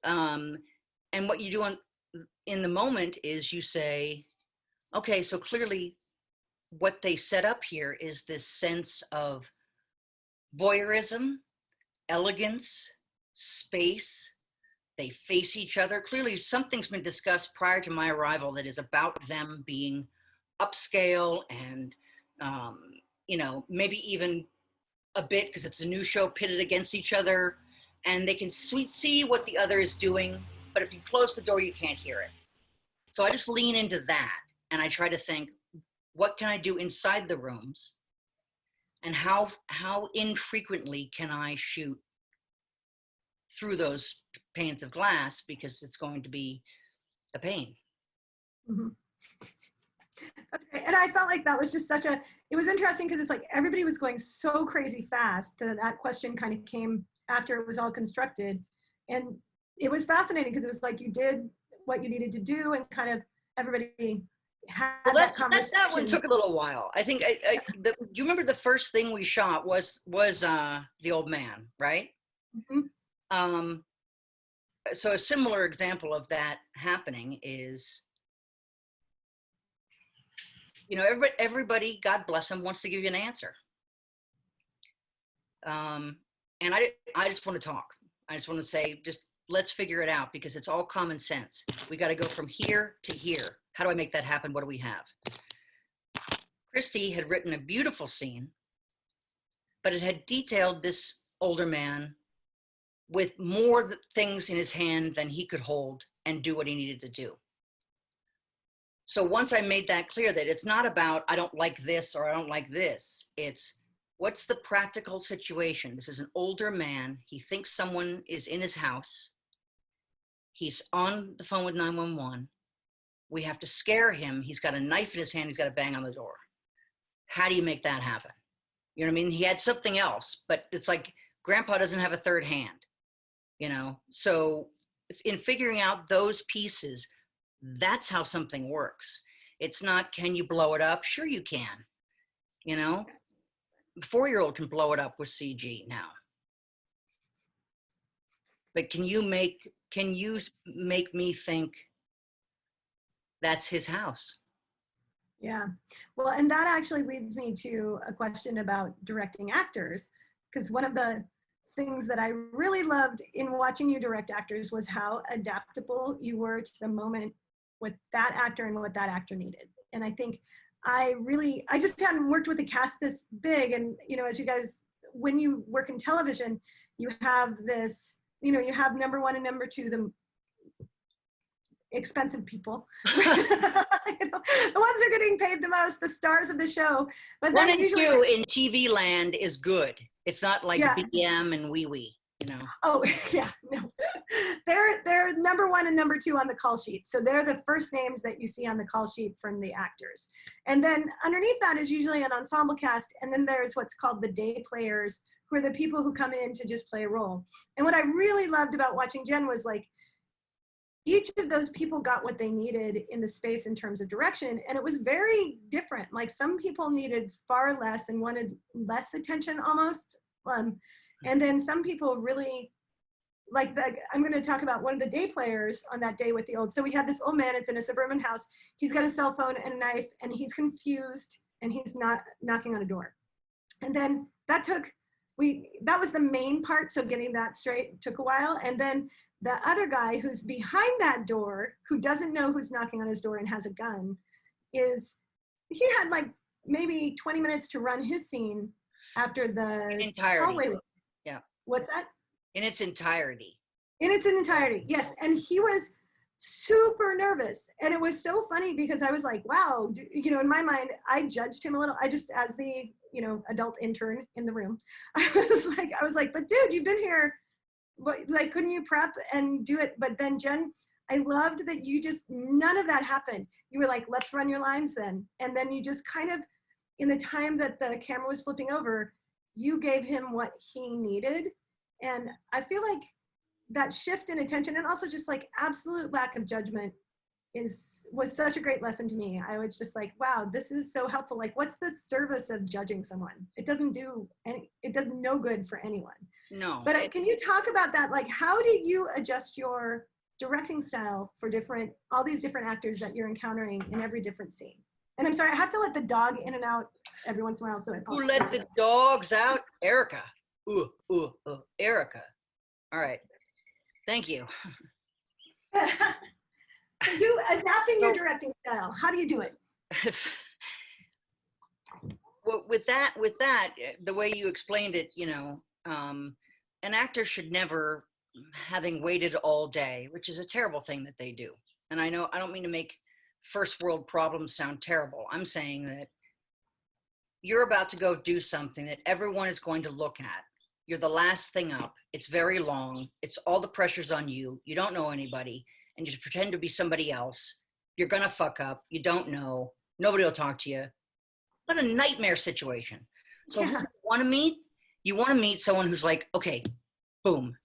Speaker 2: And what you do in the moment is you say, okay, so clearly what they set up here is this sense of voyeurism, elegance, space. They face each other. Clearly something's been discussed prior to my arrival that is about them being upscale and, you know, maybe even a bit, because it's a new show, pitted against each other, and they can see what the other is doing, but if you close the door, you can't hear it. So I just lean into that, and I try to think, what can I do inside the rooms? And how infrequently can I shoot through those panes of glass, because it's going to be a pain.
Speaker 3: That's great. And I felt like that was just such a, it was interesting because it's like everybody was going so crazy fast that question kind of came after it was all constructed. And it was fascinating because it was like you did what you needed to do and kind of everybody had
Speaker 2: Well,
Speaker 3: that
Speaker 2: that
Speaker 3: conversation.
Speaker 2: one took a little while. I think, do you remember the first thing we shot was the old man, right?
Speaker 3: Mm-hmm.
Speaker 2: So a similar example of that happening is, you know, everybody, God bless them, wants to give you an answer. And I just want to talk. I just want to say, just let's figure it out, because it's all common sense. We got to go from here to here. How do I make that happen? What do we have? Christy had written a beautiful scene, but it had detailed this older man with more things in his hand than he could hold and do what he needed to do. So once I made that clear, that it's not about, I don't like this or I don't like this, it's what's the practical situation? This is an older man. He thinks someone is in his house. He's on the phone with 911. We have to scare him. He's got a knife in his hand. He's got to bang on the door. How do you make that happen? You know what I mean? He had something else, but it's like grandpa doesn't have a third hand, you know? So in figuring out those pieces, that's how something works. It's not, can you blow it up? Sure you can, you know? A 4-year-old can blow it up with CG now. But can you make me think that's his house?
Speaker 3: Yeah. Well, and that actually leads me to a question about directing actors, because one of the things that I really loved in watching you direct actors was how adaptable you were to the moment with that actor and what that actor needed. And I think I just hadn't worked with a cast this big. And, you know, as you guys, when you work in television, you have this, you know, you have number one and number two, the expensive people, you know, the ones who are getting paid the most, the stars of the show. But
Speaker 2: one
Speaker 3: then
Speaker 2: and
Speaker 3: usually
Speaker 2: two in TV land is good. It's not like
Speaker 3: yeah.
Speaker 2: BM and wee wee, you know.
Speaker 3: Oh yeah, no, they're number one and number two on the call sheet. So they're the first names that you see on the call sheet from the actors. And then underneath that is usually an ensemble cast. And then there's what's called the day players, who are the people who come in to just play a role. And what I really loved about watching Jen was like, each of those people got what they needed in the space in terms of direction. And it was very different. Like some people needed far less and wanted less attention almost. And then some people really, like I'm going to talk about one of the day players on that day with the old. So we had this old man, it's in a suburban house. He's got a cell phone and a knife and he's confused and he's not knocking on a door. And then that was the main part. So getting that straight took a while. And then the other guy who's behind that door, who doesn't know who's knocking on his door and has a gun, he had like maybe 20 minutes to run his scene after the hallway.
Speaker 2: Yeah.
Speaker 3: What's that?
Speaker 2: In its entirety.
Speaker 3: In its entirety, yes. And he was super nervous. And it was so funny because I was like, wow, you know, in my mind, I judged him a little. I just, as the, you know, adult intern in the room, I was like, but dude, you've been here. But like, couldn't you prep and do it? But then Jen, I loved that you just, none of that happened. You were like, let's run your lines then. And then you just kind of, in the time that the camera was flipping over, you gave him what he needed. And I feel like that shift in attention and also just like absolute lack of judgment was such a great lesson to me. I was just like, wow, this is so helpful. Like, what's the service of judging someone? It does no good for anyone.
Speaker 2: No.
Speaker 3: But can you talk about that? Like, how do you adjust your directing style for all these different actors that you're encountering in every different scene? And I'm sorry, I have to let the dog in and out every once in a while. So
Speaker 2: who let the dogs out? Erica. Erica. All right. Thank you.
Speaker 3: You adapting your directing style. How do you do it?
Speaker 2: Well, with that, the way you explained it, you know, an actor should never, having waited all day, which is a terrible thing that they do. And I know I don't mean to make first world problems sound terrible. I'm saying that you're about to go do something that everyone is going to look at. You're the last thing up. It's very long. It's all the pressure's on you. You don't know anybody. And you just pretend to be somebody else. You're gonna fuck up. You don't know. Nobody will talk to you. What a nightmare situation. So
Speaker 3: Yeah.
Speaker 2: who you wanna meet? You wanna meet someone who's like, okay, boom.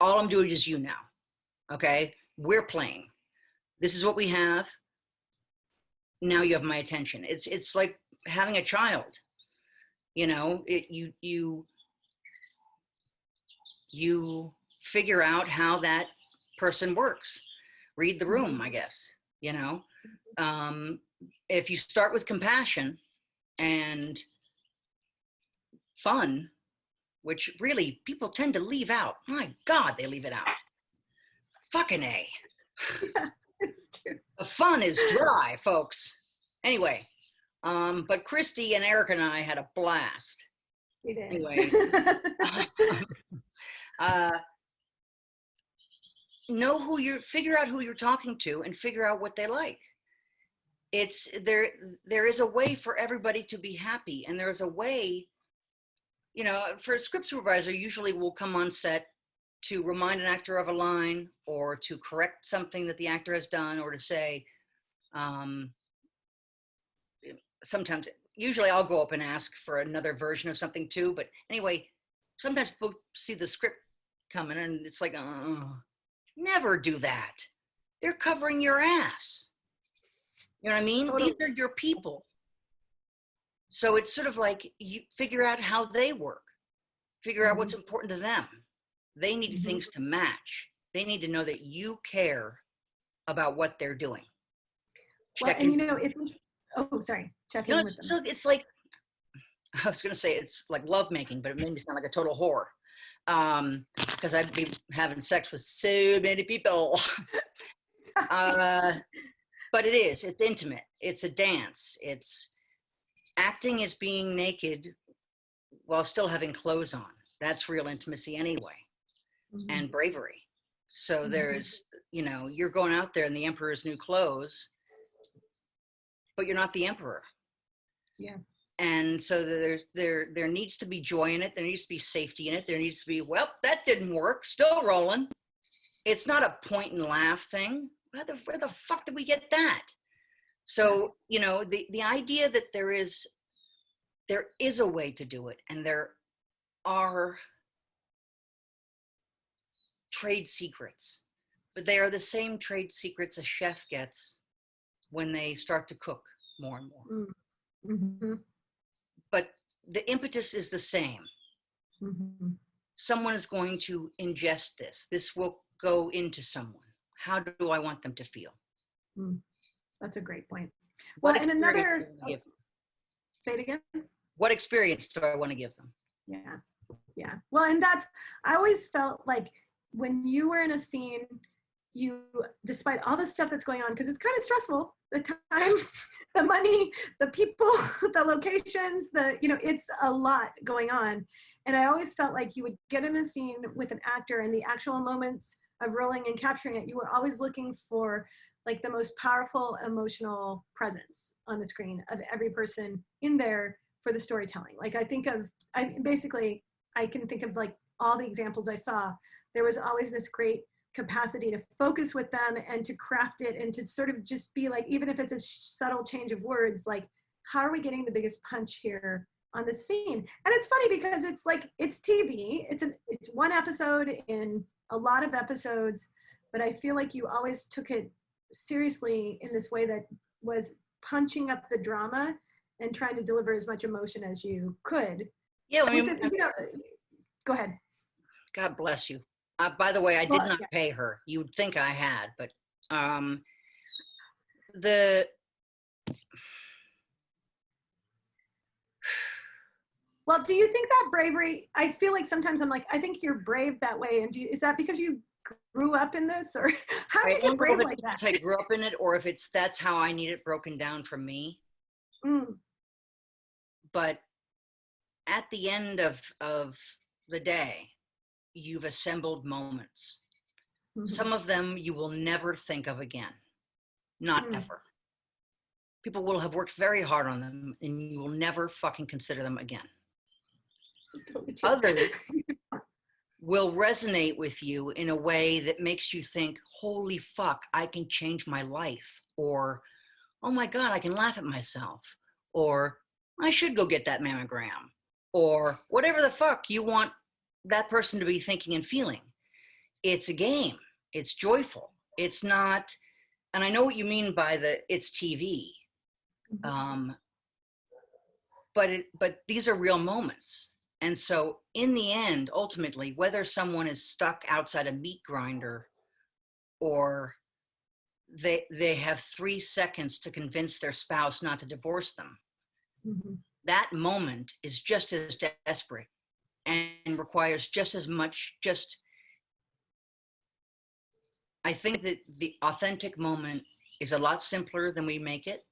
Speaker 2: All I'm doing is you now, okay? We're playing. This is what we have. now you have my attention. It's like having a child, you know, you figure out how that person works. Read the room, I guess, you know. If you start with compassion and fun, which really people tend to leave out. My God, they leave it out. Fucking A.
Speaker 3: Yeah, it's true.
Speaker 2: The fun is dry, folks. Anyway, but Christy and Erica and I had a blast.
Speaker 3: We did.
Speaker 2: Anyway, figure out who you're talking to and figure out what they like. It's there is a way for everybody to be happy, and there's a way, you know, for a script supervisor usually will come on set to remind an actor of a line or to correct something that the actor has done, or to say, sometimes, usually I'll go up and ask for another version of something too, but anyway, sometimes people see the script coming and it's like, never do that. They're covering your ass. You know what I mean?
Speaker 3: Totally.
Speaker 2: These are your people. So it's sort of like you figure out how they work, figure out what's important to them. They need things to match. They need to know that you care about what they're doing.
Speaker 3: Well, and you know, check in with them.
Speaker 2: So it's like, I was going to say it's like lovemaking, but it made me sound like a total whore. Because I'd be having sex with so many people. But it's intimate. It's a dance. Acting is being naked while still having clothes on. That's real intimacy anyway, and bravery. So there's, you know, you're going out there in the emperor's new clothes, but you're not the emperor.
Speaker 3: Yeah.
Speaker 2: And so there needs to be joy in it. There needs to be safety in it. There needs to be, well, that didn't work, still rolling. It's not a point and laugh thing. Where the fuck did we get that? So, you know, the idea that there is a way to do it, and there are trade secrets, but they are the same trade secrets a chef gets when they start to cook more and more.
Speaker 3: Mm-hmm.
Speaker 2: But the impetus is the same. Someone is going to ingest this. This will go into someone. How do I want them to feel?
Speaker 3: That's a great point. Well, and another, say it again.
Speaker 2: What experience do I want to give them?
Speaker 3: Yeah. Well, and I always felt like when you were in a scene, you, despite all the stuff that's going on, because it's kind of stressful, the time, the money, the people, the locations, it's a lot going on. And I always felt like you would get in a scene with an actor, and the actual moments of rolling and capturing it, you were always looking for like the most powerful emotional presence on the screen of every person in there for the storytelling. Like I can think of like all the examples I saw. There was always this great capacity to focus with them and to craft it and to sort of just be like, even if it's a subtle change of words, like, how are we getting the biggest punch here on the scene? And it's funny because it's like, it's TV, it's one episode in a lot of episodes, but I feel like you always took it seriously in this way that was punching up the drama and trying to deliver as much emotion as you could.
Speaker 2: Yeah, I mean,
Speaker 3: go ahead.
Speaker 2: God bless you. By the way, I did not pay her. You'd think I had, but
Speaker 3: Well, do you think that bravery, I feel like sometimes I'm like, I think you're brave that way. And is that because you grew up in this, or how did you get brave like that?
Speaker 2: I grew up in it, or if that's how I need it broken down for me. But at the end of the day, you've assembled moments. Some of them you will never think of again. Not ever. People will have worked very hard on them, and you will never fucking consider them again.
Speaker 3: Totally true.
Speaker 2: Others will resonate with you in a way that makes you think, holy fuck, I can change my life. Or, oh my God, I can laugh at myself. Or, I should go get that mammogram. Or whatever the fuck you want that person to be thinking and feeling. It's a game. It's joyful. It's not, and I know what you mean by it's TV. But these are real moments. And so in the end, ultimately, whether someone is stuck outside a meat grinder or they have 3 seconds to convince their spouse not to divorce them, that moment is just as desperate and requires just as much. I think that the authentic moment is a lot simpler than we make it.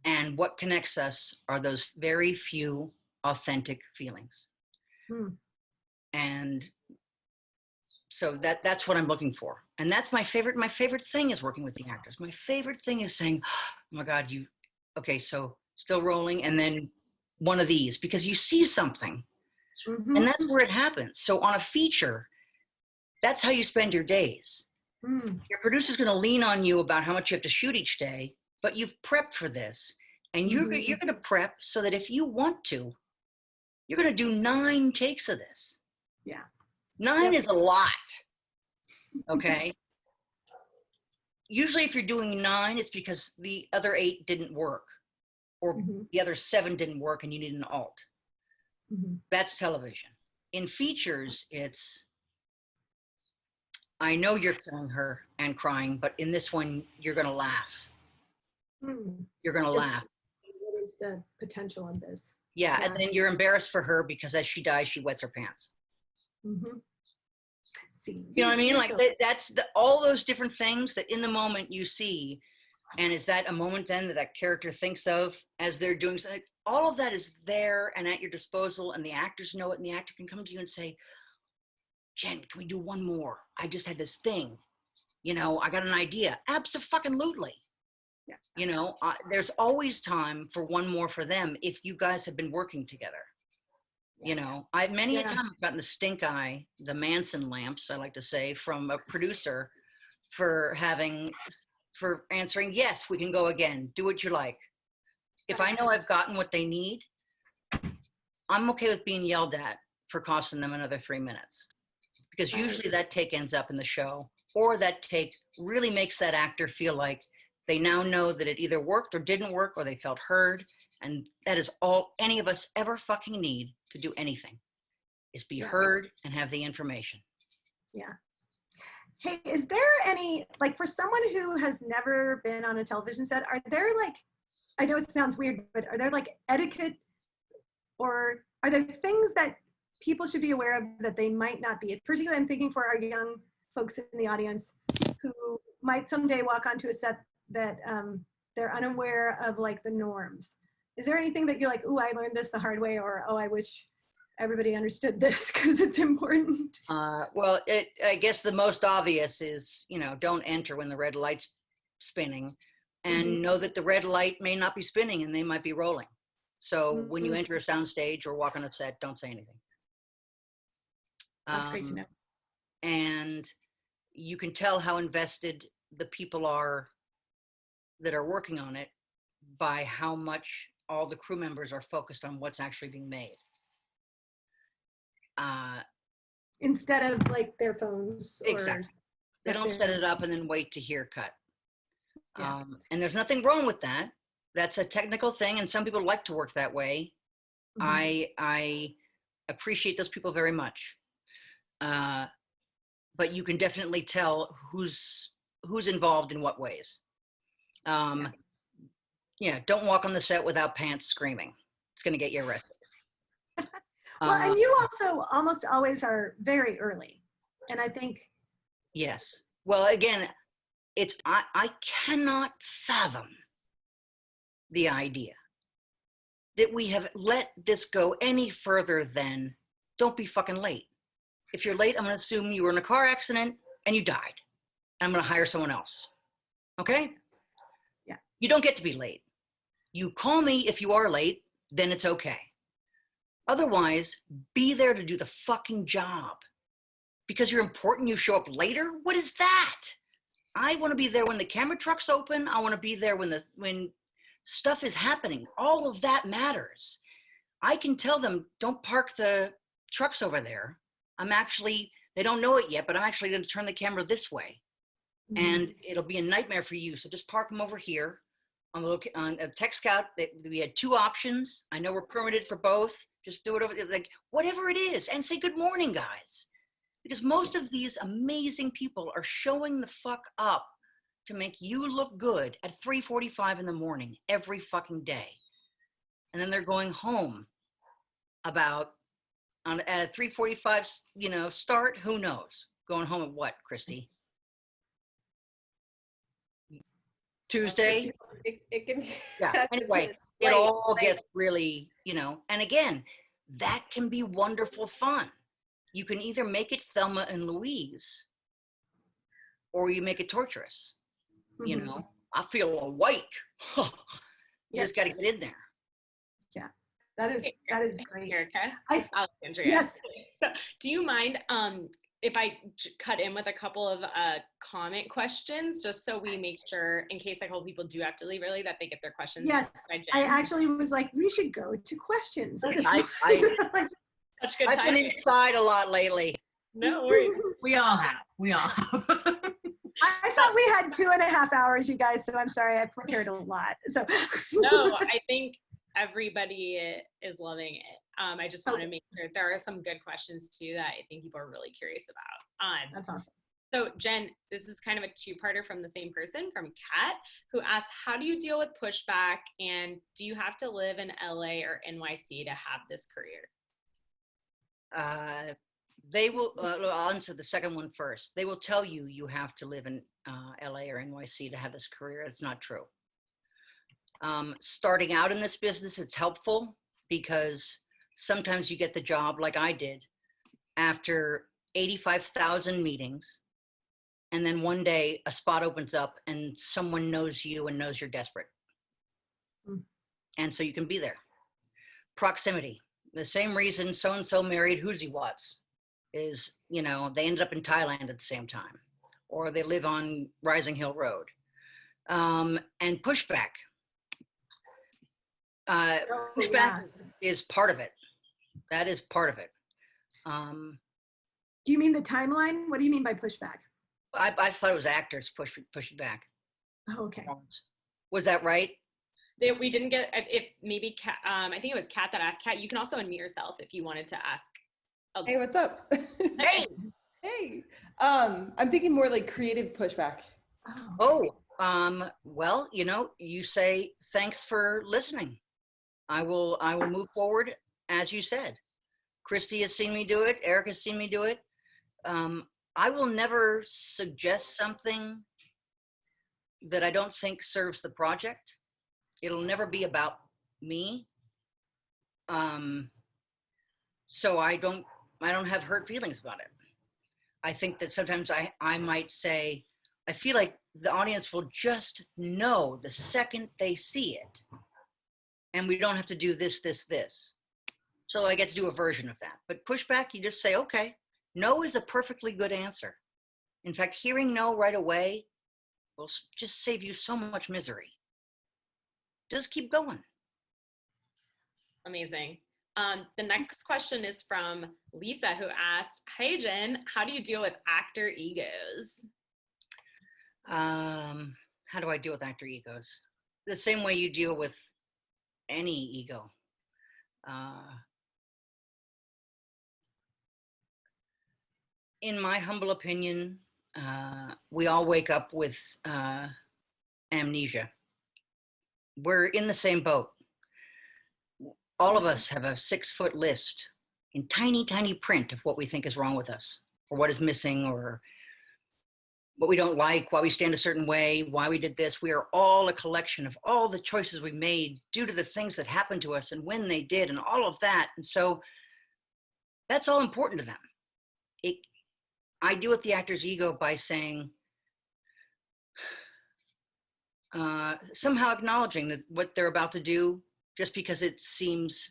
Speaker 2: And what connects us are those very few authentic feelings. And so that's what I'm looking for. And that's my favorite thing is working with the actors. My favorite thing is saying, oh my God, okay, so still rolling. And then one of these, because you see something and that's where it happens. So on a feature, that's how you spend your days. Your producer's going to lean on you about how much you have to shoot each day, but you've prepped for this. And you're going to prep so that if you want to, you're going to do 9 takes of this.
Speaker 3: Yeah.
Speaker 2: 9 is a lot. Okay. Usually if you're doing 9, it's because the other 8 didn't work or the other 7 didn't work and you need an alt. That's television. In features, it's, I know you're killing her and crying, but in this one, you're going to laugh. You're going to laugh.
Speaker 3: What is the potential of this?
Speaker 2: Yeah, and then you're embarrassed for her because as she dies, she wets her pants.
Speaker 3: See,
Speaker 2: you know what I mean? Like that's all those different things that in the moment you see, and is that a moment then that character thinks of as they're doing something? All of that is there and at your disposal, and the actors know it, and the actor can come to you and say, Jen, can we do one more? I just had this thing, I got an idea. Abso-fucking-lutely.
Speaker 3: Yeah.
Speaker 2: There's always time for one more for them if you guys have been working together. I many a time I've gotten the stink eye, the Manson lamps, I like to say, from a producer for answering, yes, we can go again. Do what you like. If I know I've gotten what they need, I'm okay with being yelled at for costing them another 3 minutes. Because usually that take ends up in the show, or that take really makes that actor feel like they now know that it either worked or didn't work, or they felt heard. And that is all any of us ever fucking need to do anything, is be heard and have the information. Yeah.
Speaker 3: Hey, is there any, like, for someone who has never been on a television set, are there, like, I know it sounds weird, but are there, like, etiquette, or are there things that people should be aware of that they might not be? Particularly, I'm thinking for our young folks in the audience who might someday walk onto a set that they're unaware of, like, the norms. Is there anything that you're like, oh, I learned this the hard way, or, oh, I wish everybody understood this because it's important?
Speaker 2: Well, I guess the most obvious is, don't enter when the red light's spinning, and know that the red light may not be spinning and they might be rolling. So when you enter a soundstage or walk on a set, don't say anything.
Speaker 3: That's great to know.
Speaker 2: And you can tell how invested the people are that are working on it by how much all the crew members are focused on what's actually being made.
Speaker 3: Instead of like their phones.
Speaker 2: Exactly. They don't set it up and then wait to hear cut. And there's nothing wrong with that. That's a technical thing, and some people like to work that way. I appreciate those people very much. But you can definitely tell who's involved in what ways. Don't walk on the set without pants screaming. It's going to get you arrested.
Speaker 3: Well, and you also almost always are very early. And I think.
Speaker 2: Yes. Well, again, I cannot fathom the idea that we have let this go any further than don't be fucking late. If you're late, I'm going to assume you were in a car accident and you died. And I'm going to hire someone else. Okay?
Speaker 3: Yeah.
Speaker 2: You don't get to be late. You call me if you are late, then it's okay. Otherwise, be there to do the fucking job. Because you're important, you show up later? What is that? I want to be there when the camera truck's open. I want to be there when stuff is happening. All of that matters. I can tell them, don't park the trucks over there. They don't know it yet, but I'm actually going to turn the camera this way. And it'll be a nightmare for you. So just park them over here. on a Tech Scout, we had 2 options. I know we're permitted for both. Just do it over, like, whatever it is, and say good morning, guys. Because most of these amazing people are showing the fuck up to make you look good at 3:45 in the morning every fucking day. And then they're going home at a 3:45, start, who knows? Going home at what, Christy? Tuesday?
Speaker 4: It can.
Speaker 2: Yeah, anyway, it all gets really, and again, that can be wonderful fun. You can either make it Thelma and Louise, or you make it torturous. I feel awake. You just got to get in there.
Speaker 3: Yeah, that is great.
Speaker 1: Erica, Alexandria.
Speaker 3: Yes.
Speaker 1: So, do you mind if I cut in with a couple of comment questions, just so we make sure, in case a couple people do have to leave early, that they get their questions?
Speaker 3: Yes, I actually was like, we should go to questions.
Speaker 1: Such good
Speaker 2: I've been inside a lot lately.
Speaker 1: No worries.
Speaker 5: We all have.
Speaker 3: I thought we had 2.5 hours, you guys, so I'm sorry, I prepared a lot. So
Speaker 1: no, I think everybody is loving it. I just want to make sure there are some good questions too that I think people are really curious about.
Speaker 3: That's awesome.
Speaker 1: So Jen, this is kind of a 2-parter from the same person, from Kat, who asked, how do you deal with pushback, and do you have to live in LA or NYC to have this career?
Speaker 2: They will, I'll answer the second one first. They will tell you you have to live in LA or NYC to have this career. It's not true. Starting out in this business, it's helpful because sometimes you get the job like I did after 85,000 meetings. And then one day a spot opens up and someone knows you and knows you're desperate. And so you can be there. Proximity. The same reason so-and-so married Hoosie Watts is, they ended up in Thailand at the same time, or they live on Rising Hill Road. And pushback. Pushback is part of it. That is part of it.
Speaker 3: Do you mean the timeline? What do you mean by pushback?
Speaker 2: I thought it was actors pushing back.
Speaker 3: Oh, okay.
Speaker 2: Was that right?
Speaker 1: We didn't get, if maybe, I think it was Kat that asked. Kat, you can also unmute yourself if you wanted to ask.
Speaker 6: Hey, what's up?
Speaker 2: Hey.
Speaker 6: Hey. I'm thinking more like creative pushback.
Speaker 2: Well, you say, thanks for listening. I will move forward as you said. Christy has seen me do it. Eric has seen me do it. I will never suggest something that I don't think serves the project. It'll never be about me. So I don't have hurt feelings about it. I think that sometimes I might say, I feel like the audience will just know the second they see it. And we don't have to do this. So I get to do a version of that. But pushback, you just say, okay, no is a perfectly good answer. In fact, hearing no right away will just save you so much misery. Just keep going.
Speaker 1: Amazing. The next question is from Lisa, who asked, hey Jen, how do you deal with actor egos?
Speaker 2: How do I deal with actor egos? The same way you deal with any ego. In my humble opinion, we all wake up with amnesia. We're in the same boat. All of us have a 6-foot list in tiny, tiny print of what we think is wrong with us, or what is missing, or what we don't like, why we stand a certain way, why we did this. We are all a collection of all the choices we made due to the things that happened to us and when they did and all of that. And so that's all important to them. I deal with the actor's ego by saying, somehow acknowledging that what they're about to do, just because it seems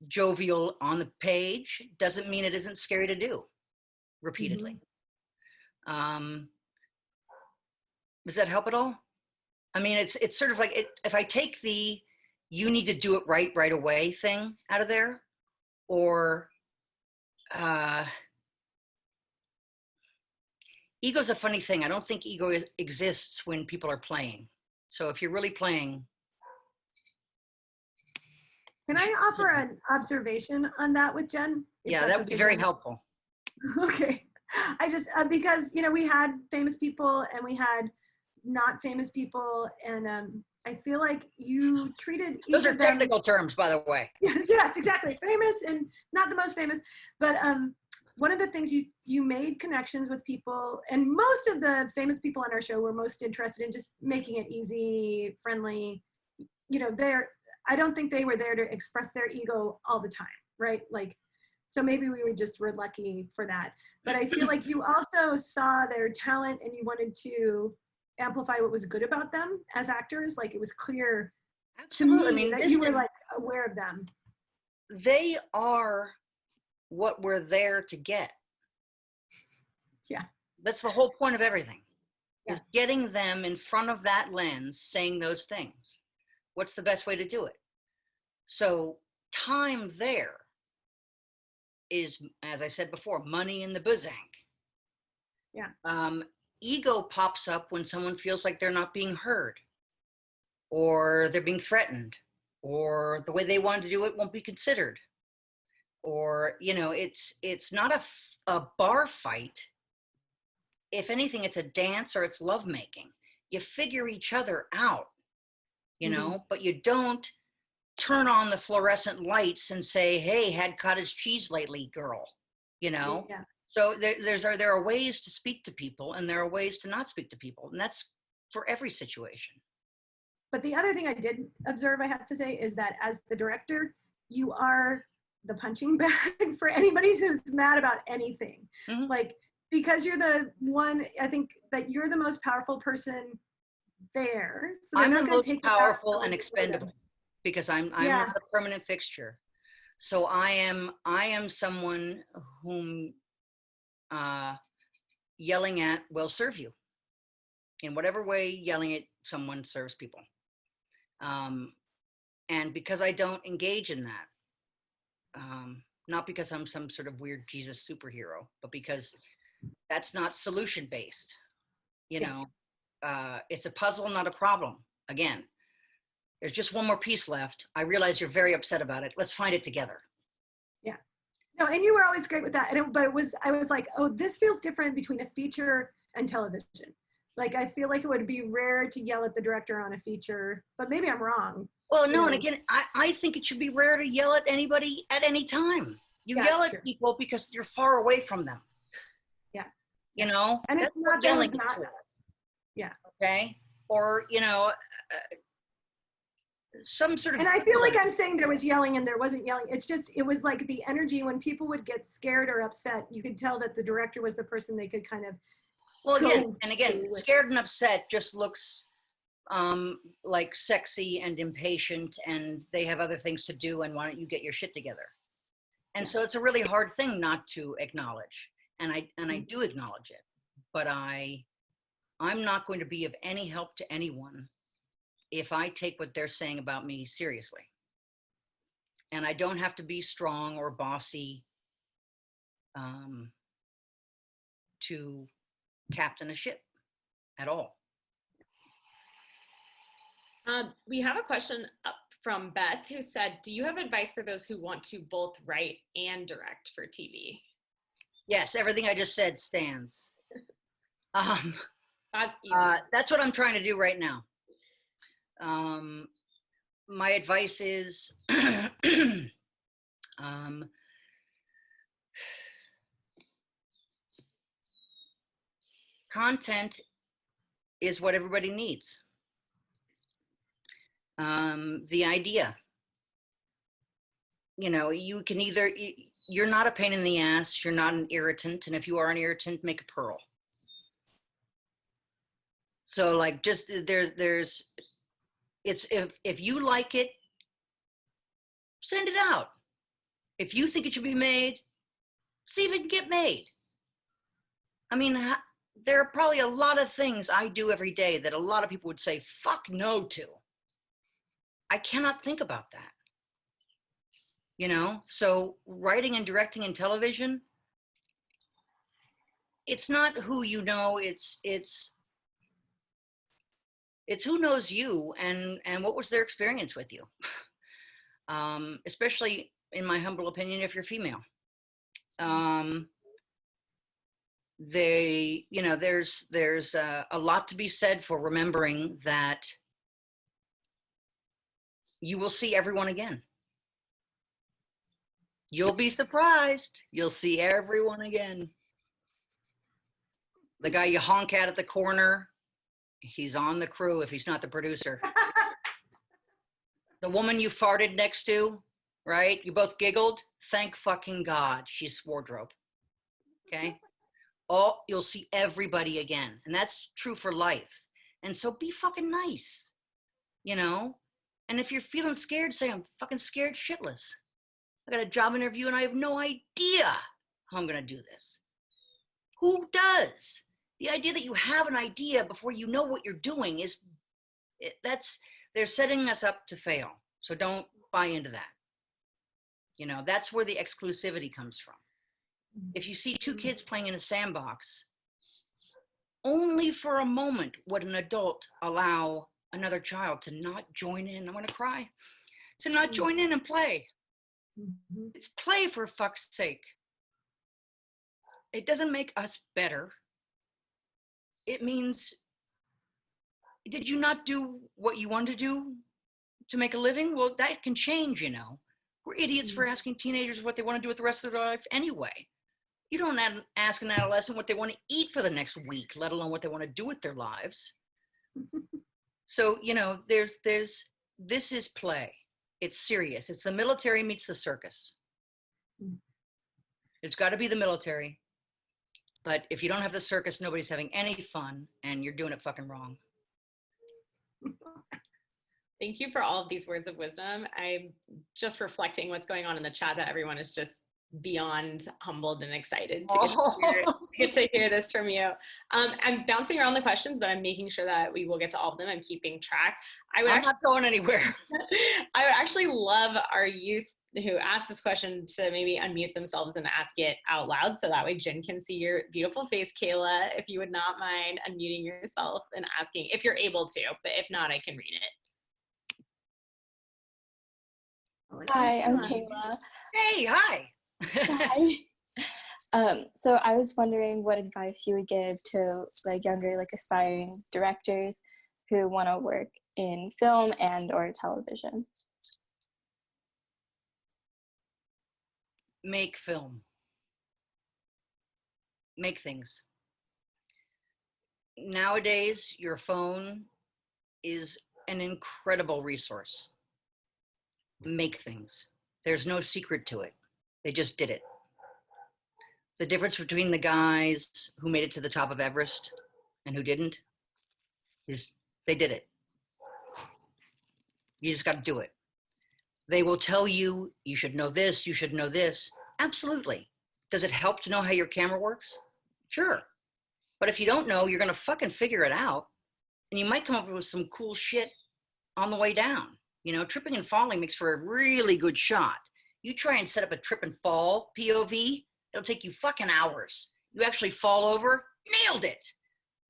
Speaker 2: jovial on the page, doesn't mean it isn't scary to do repeatedly. Mm-hmm. Does that help at all? I mean, it's sort of like, if I take the you need to do it right away thing out of there, or ego's a funny thing. I don't think ego exists when people are playing. So if you're really playing.
Speaker 3: Can I offer an observation on that with Jen?
Speaker 2: Yeah, that would be very helpful.
Speaker 3: Okay. I just, because, you know, we had famous people and we had not famous people. And I feel like you treated each
Speaker 2: Those are
Speaker 3: of them,
Speaker 2: technical terms, by the way.
Speaker 3: yes, exactly. Famous and not the most famous. But one of the things you made connections with people, and most of the famous people on our show were most interested in just making it easy, friendly. You know, I don't think they were there to express their ego all the time, right? Like, so maybe we were lucky for that. But I feel like you also saw their talent and you wanted to amplify what was good about them as actors. Like, it was clear
Speaker 2: Absolutely.
Speaker 3: to me
Speaker 2: I mean,
Speaker 3: that you were like aware of them.
Speaker 2: They are what we're there to get.
Speaker 3: Yeah.
Speaker 2: That's the whole point of everything.
Speaker 3: Yeah.
Speaker 2: Is getting them in front of that lens saying those things. What's the best way to do it? So time there is, as I said before, money in the bazank.
Speaker 3: Yeah.
Speaker 2: Ego pops up when someone feels like they're not being heard, or they're being threatened, or the way they want to do it won't be considered, or, you know, it's not a bar fight. If anything, it's a dance or it's lovemaking. You figure each other out, you know, but you don't turn on the fluorescent lights and say, hey, had cottage cheese lately, girl, you know?
Speaker 3: Yeah.
Speaker 2: So there are ways to speak to people and there are ways to not speak to people. And that's for every situation.
Speaker 3: But the other thing I did observe, I have to say, is that as the director, you are the punching bag for anybody who's mad about anything.
Speaker 2: Mm-hmm.
Speaker 3: Like, because you're the one, I think that you're the most powerful person there. So
Speaker 2: I'm the
Speaker 3: not
Speaker 2: most
Speaker 3: take
Speaker 2: powerful and expendable because I'm not a permanent fixture. So I am someone whom yelling at will serve you in whatever way yelling at someone serves people. And because I don't engage in that, not because I'm some sort of weird Jesus superhero, but because that's not solution based, you know, it's a puzzle, not a problem. Again, there's just one more piece left. I realize you're very upset about it. Let's find it together.
Speaker 3: Yeah. No, and you were always great with that. But I was like, oh, this feels different between a feature and television. Like, I feel like it would be rare to yell at the director on a feature, but maybe I'm wrong.
Speaker 2: Well, no, and again, I think it should be rare to yell at anybody at any time. You yell at people because you're far away from them.
Speaker 3: Yeah.
Speaker 2: You know?
Speaker 3: And it's not that it's not. Yeah.
Speaker 2: Okay? Or, you know, some sort of.
Speaker 3: And I feel like I'm saying there was yelling and there wasn't yelling. It's just, it was like the energy when people would get scared or upset, you could tell that the director was the person they could kind of.
Speaker 2: Well, again, scared and upset just looks like sexy and impatient and they have other things to do and why don't you get your shit together? And so it's a really hard thing not to acknowledge. And I do acknowledge it, but I'm not going to be of any help to anyone if I take what they're saying about me seriously. And I don't have to be strong or bossy to captain a ship at all.
Speaker 1: We have a question up from Beth who said, do you have advice for those who want to both write and direct for TV?
Speaker 2: Yes, everything I just said stands.
Speaker 1: That's easy.
Speaker 2: That's what I'm trying to do right now. My advice is content is what everybody needs. The idea, you know, you can either, you're not a pain in the ass, you're not an irritant, and if you are an irritant, make a pearl. So like just there's it's if you like it, send it out. If you think it should be made, see if it can get made. I mean, there are probably a lot of things I do every day that a lot of people would say fuck no to. I cannot think about that. You know, so writing and directing in television, it's not who you know, it's who knows you and what was their experience with you. Especially in my humble opinion, if you're female. There's a lot to be said for remembering that you will see everyone again. You'll be surprised. You'll see everyone again. The guy you honk at the corner, he's on the crew if he's not the producer. The woman you farted next to, right? You both giggled. Thank fucking God she's wardrobe. Okay? You'll see everybody again. And that's true for life. And so be fucking nice, you know? And if you're feeling scared, say, I'm fucking scared shitless. I got a job interview and I have no idea how I'm going to do this. Who does? The idea that you have an idea before you know what you're doing they're setting us up to fail. So don't buy into that. You know, that's where the exclusivity comes from. If you see two kids playing in a sandbox, only for a moment would an adult allow another child to not join in. I'm going to cry. To not join in and play. It's play, for fuck's sake. It doesn't make us better. It means, did you not do what you wanted to do to make a living? Well, that can change, you know. We're idiots for asking teenagers what they want to do with the rest of their life anyway. You don't ask an adolescent what they want to eat for the next week, let alone what they want to do with their lives. So, you know, this is play. It's serious. It's the military meets the circus. It's got to be the military. But if you don't have the circus, nobody's having any fun, and you're doing it fucking wrong.
Speaker 1: Thank you for all of these words of wisdom. I'm just reflecting what's going on in the chat, that everyone is just beyond humbled and excited to get to hear this from you. I'm bouncing around the questions, but I'm making sure that we will get to all of them. I'm keeping track. I'm
Speaker 2: not going anywhere.
Speaker 1: I would actually love our youth who asked this question to maybe unmute themselves and ask it out loud, so that way Jen can see your beautiful face. Kayla, if you would not mind unmuting yourself and asking, if you're able to, but if not, I can read it.
Speaker 5: Hi, I'm Kayla.
Speaker 2: Hey, hi.
Speaker 5: Hi. So I was wondering what advice you would give to like younger, like aspiring directors who want to work in film and or television.
Speaker 2: Make film. Make things. Nowadays, your phone is an incredible resource. Make things. There's no secret to it. They just did it. The difference between the guys who made it to the top of Everest and who didn't is they did it. You just got to do it. They will tell you, you should know this, you should know this. Absolutely. Does it help to know how your camera works? Sure. But if you don't know, you're going to fucking figure it out. And you might come up with some cool shit on the way down. You know, tripping and falling makes for a really good shot. You try and set up a trip and fall POV, it'll take you fucking hours. You actually fall over, nailed it.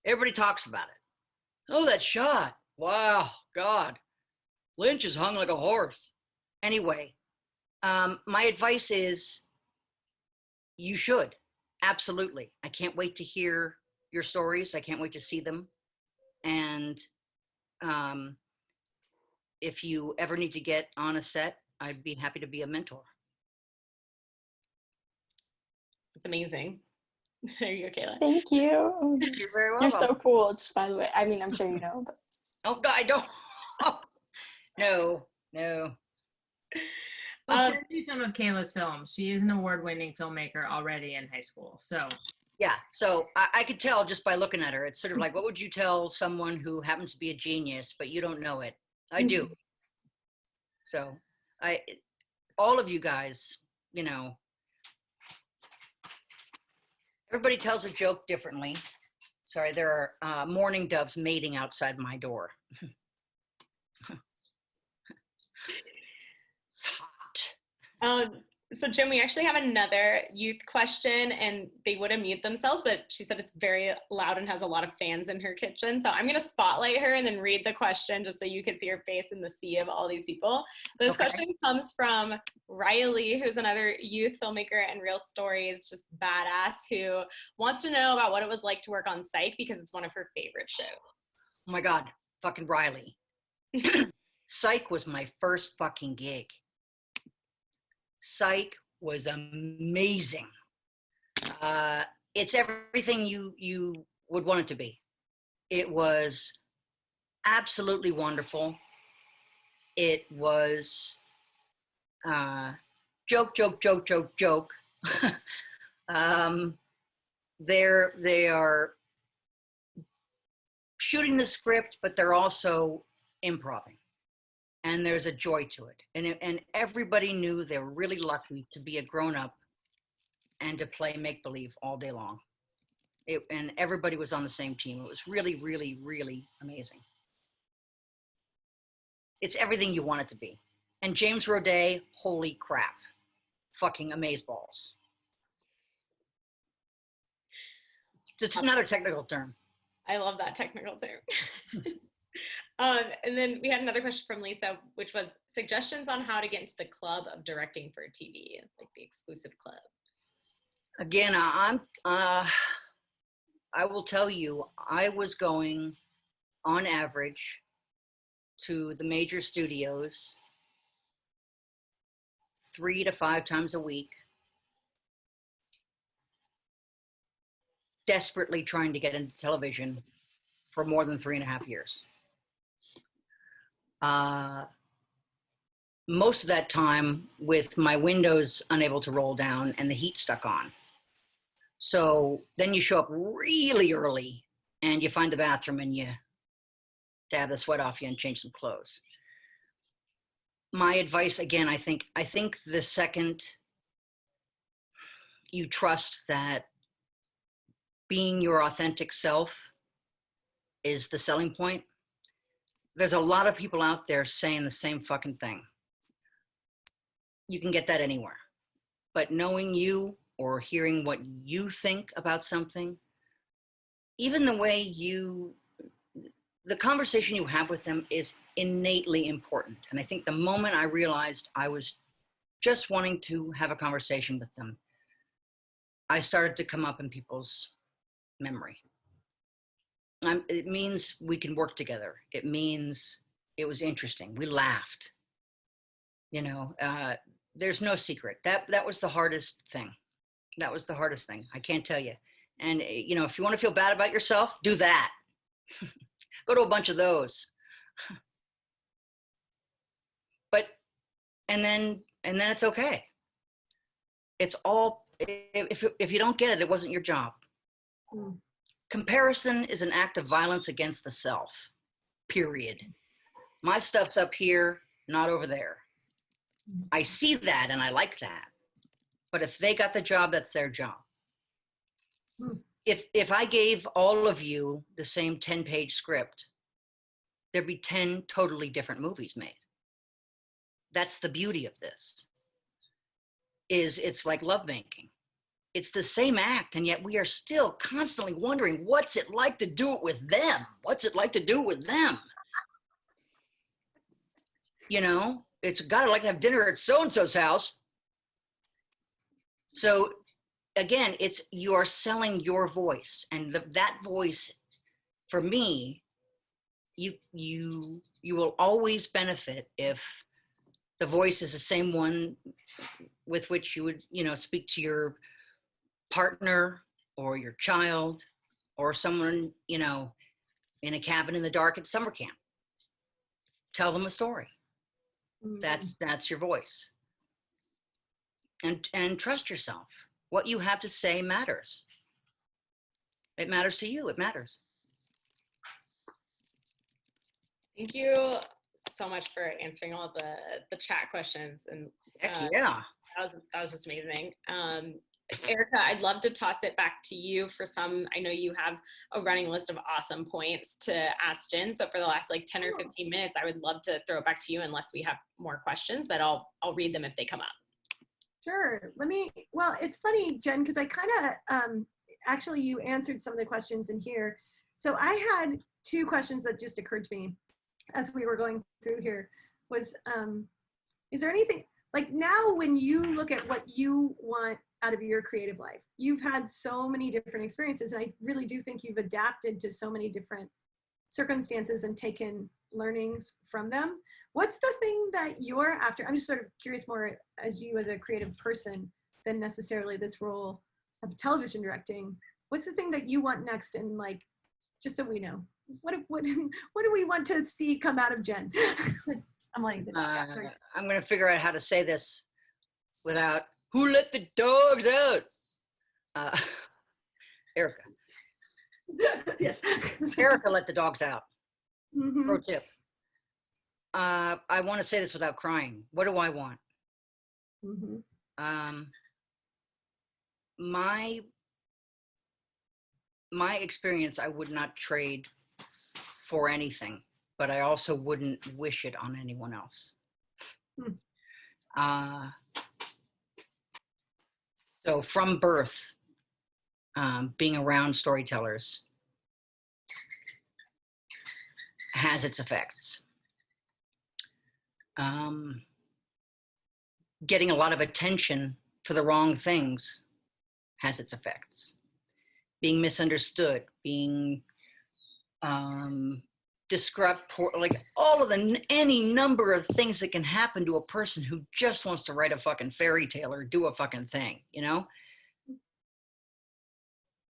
Speaker 2: Everybody talks about it. Oh, that shot. Wow, God. Lynch is hung like a horse. Anyway, my advice is you should. Absolutely. I can't wait to hear your stories. I can't wait to see them. And if you ever need to get on a set, I'd be happy to be a mentor.
Speaker 1: It's amazing. There you go, Kayla.
Speaker 5: Thank you.
Speaker 2: You're very welcome.
Speaker 5: You're so cool, just by the way. I mean, I'm sure you know. But.
Speaker 2: Oh, no, I don't. No.
Speaker 7: We'll send you some of Kayla's films. She is an award-winning filmmaker already in high school. So
Speaker 2: yeah, so I could tell just by looking at her. It's sort of like, what would you tell someone who happens to be a genius, but you don't know it? I do. So all of you guys, you know, everybody tells a joke differently. Sorry, there are mourning doves mating outside my door. It's hot.
Speaker 1: So Jim, we actually have another youth question, and they would unmute themselves, but she said it's very loud and has a lot of fans in her kitchen. So I'm going to spotlight her and then read the question just so you can see her face in the sea of all these people. This question comes from Riley, who's another youth filmmaker and real stories, just badass, who wants to know about what it was like to work on Psych because it's one of her favorite shows.
Speaker 2: Oh my God, fucking Riley. Psych was my first fucking gig. Psych was amazing. It's everything you would want it to be. It was absolutely wonderful. It was joke. They are shooting the script, but they're also improvising. And there's a joy to it. And everybody knew they were really lucky to be a grown-up and to play make-believe all day long. And everybody was on the same team. It was really, really, really amazing. It's everything you want it to be. And James Roday, holy crap. Fucking amazeballs. It's another technical term.
Speaker 1: I love that technical term. And then we had another question from Lisa, which was suggestions on how to get into the club of directing for TV, like the exclusive club.
Speaker 2: Again, I will tell you, I was going on average to the major studios 3 to 5 times a week, desperately trying to get into television for more than 3.5 years. Most of that time with my windows unable to roll down and the heat stuck on. So then you show up really early and you find the bathroom and you dab the sweat off you and change some clothes. My advice, again, I think the second you trust that being your authentic self is the selling point, there's a lot of people out there saying the same fucking thing. You can get that anywhere. But knowing you or hearing what you think about something, even the way the conversation you have with them is innately important. And I think the moment I realized I was just wanting to have a conversation with them, I started to come up in people's memory. It means we can work together. It means it was interesting. We laughed. You know, there's no secret. That was the hardest thing. That was the hardest thing. I can't tell you. And, you know, if you want to feel bad about yourself, do that. Go to a bunch of those. But, and then it's okay. It's all, if you don't get it, it wasn't your job. Mm. Comparison is an act of violence against the self, period. My stuff's up here, not over there. I see that and I like that. But if they got the job, that's their job. If I gave all of you the same 10-page script, there'd be 10 totally different movies made. That's the beauty of this. It's like lovemaking. It's the same act, and yet we are still constantly wondering, what's it like to do it with them? What's it like to do it with them? You know, it's gotta like to have dinner at so-and-so's house. So again, you are selling your voice, and that voice, for me, you will always benefit if the voice is the same one with which you would, you know, speak to your partner or your child or someone, you know, in a cabin in the dark at summer camp. Tell them a story. That's your voice. And trust yourself. What you have to say matters. It matters to you. It matters.
Speaker 1: Thank you so much for answering all the chat questions. And
Speaker 2: heck yeah.
Speaker 1: That was just amazing. Erica, I'd love to toss it back to you for some. I know you have a running list of awesome points to ask Jen. So for the last like 10 or 15 minutes, I would love to throw it back to you unless we have more questions, but I'll read them if they come up.
Speaker 3: Sure. Well, it's funny, Jen, because I kind of, actually you answered some of the questions in here. So I had two questions that just occurred to me as we were going through here was, is there anything, like now when you look at what you want out of your creative life, you've had so many different experiences, and I really do think you've adapted to so many different circumstances and taken learnings from them. What's the thing that you're after? I'm just sort of curious more as you as a creative person than necessarily this role of television directing. What's the thing that you want next? And like, just so we know, what do we want to see come out of Jen? I'm letting the dog out, sorry.
Speaker 2: I'm going to figure out how to say this without, who let the dogs out? Erica.
Speaker 3: Yes.
Speaker 2: Erica let the dogs out.
Speaker 3: Mm-hmm.
Speaker 2: Pro tip. I want to say this without crying. What do I want?
Speaker 3: Mm-hmm.
Speaker 2: My experience, I would not trade for anything, but I also wouldn't wish it on anyone else. So from birth, being around storytellers has its effects. Getting a lot of attention for the wrong things has its effects. Being misunderstood, being described poor, like all of any number of things that can happen to a person who just wants to write a fucking fairy tale or do a fucking thing, you know?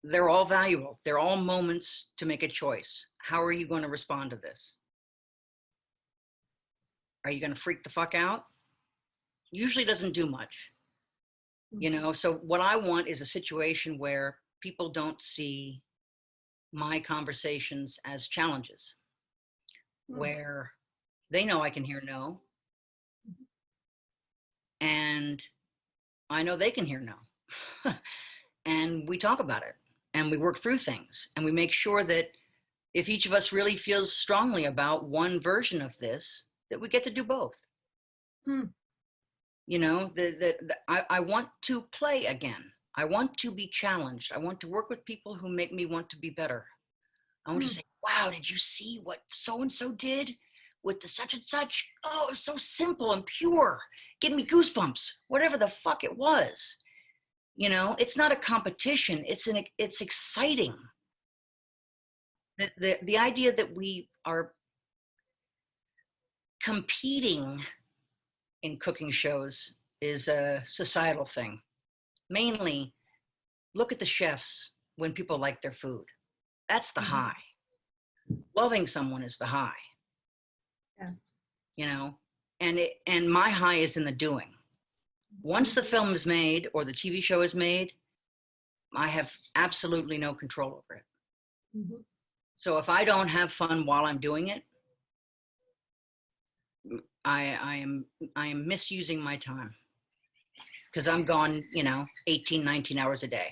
Speaker 2: They're all valuable. They're all moments to make a choice. How are you going to respond to this? Are you going to freak the fuck out? Usually doesn't do much, you know? So what I want is a situation where people don't see my conversations as challenges, where they know I can hear no, and I know they can hear no. And we talk about it, and we work through things, and we make sure that if each of us really feels strongly about one version of this, that we get to do both. You know, I want to play again. I want to be challenged. I want to work with people who make me want to be better. I want to say, wow, did you see what so-and-so did with the such and such? Oh, it was so simple and pure. Give me goosebumps, whatever the fuck it was. You know, it's not a competition. It's exciting. The idea that we are competing in cooking shows is a societal thing. Mainly, look at the chefs when people like their food. That's the high. Loving someone is the high.
Speaker 3: Yeah.
Speaker 2: You know, and my high is in the doing. Once the film is made or the TV show is made, I have absolutely no control over it. So if I don't have fun while I'm doing it, I am misusing my time, because I'm gone, you know, 18, 19 hours a day.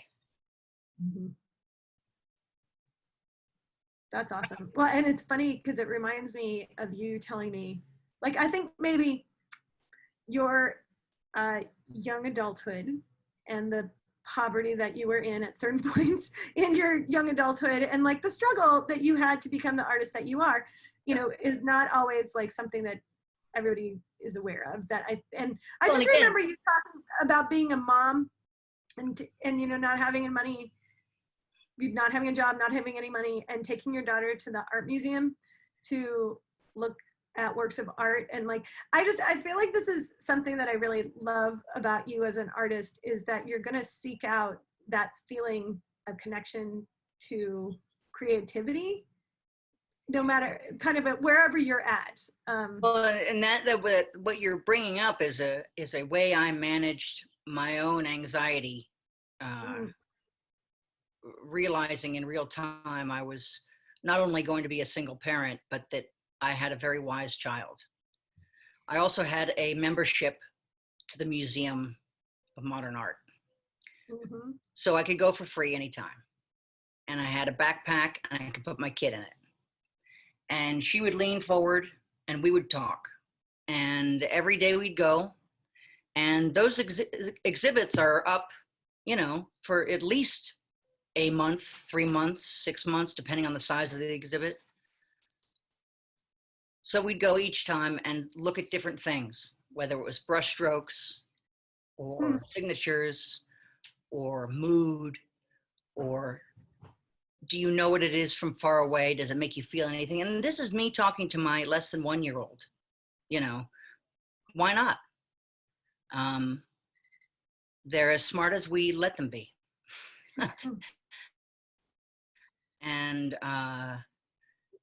Speaker 3: That's awesome. Well, and it's funny because it reminds me of you telling me, like, I think maybe your young adulthood and the poverty that you were in at certain points in your young adulthood, and like the struggle that you had to become the artist that you are, you know, is not always like something that everybody is aware of. That I just remember you talking about being a mom and you know, not having any money, not having a job, not having any money, and taking your daughter to the art museum to look at works of art. And like, I feel like this is something that I really love about you as an artist, is that you're going to seek out that feeling of connection to creativity, no matter kind of wherever you're at.
Speaker 2: Well, and that what you're bringing up is a way I managed my own anxiety, realizing in real time I was not only going to be a single parent, but that I had a very wise child. I also had a membership to the Museum of Modern Art. So I could go for free anytime. And I had a backpack and I could put my kid in it. And she would lean forward and we would talk. And every day we'd go And those exhibits are up, you know, for at least a month, 3 months, 6 months, depending on the size of the exhibit. So we'd go each time and look at different things, whether it was brush strokes or signatures or mood, or do you know what it is from far away? Does it make you feel anything? And this is me talking to my less than 1-year-old, you know, why not? They're as smart as we let them be. And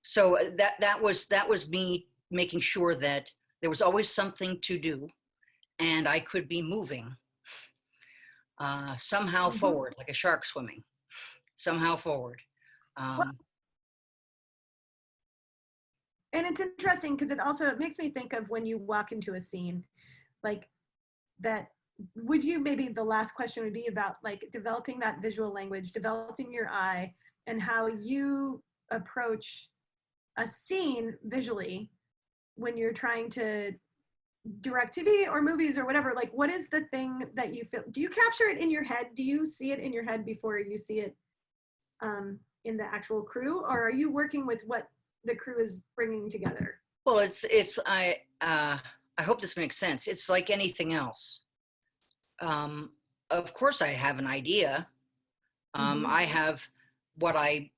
Speaker 2: so that was me making sure that there was always something to do and I could be moving somehow forward, like a shark swimming, somehow forward.
Speaker 3: And it's interesting because it makes me think of when you walk into a scene, like that, would you, maybe the last question would be about like developing that visual language, developing your eye, and how you approach a scene visually when you're trying to direct TV or movies or whatever. Like, what is the thing that you feel, do you capture it in your head? Do you see it in your head before you see it in the actual crew, or are you working with what the crew is bringing together?
Speaker 2: Well, I hope this makes sense. It's like anything else. Of course I have an idea. I have what I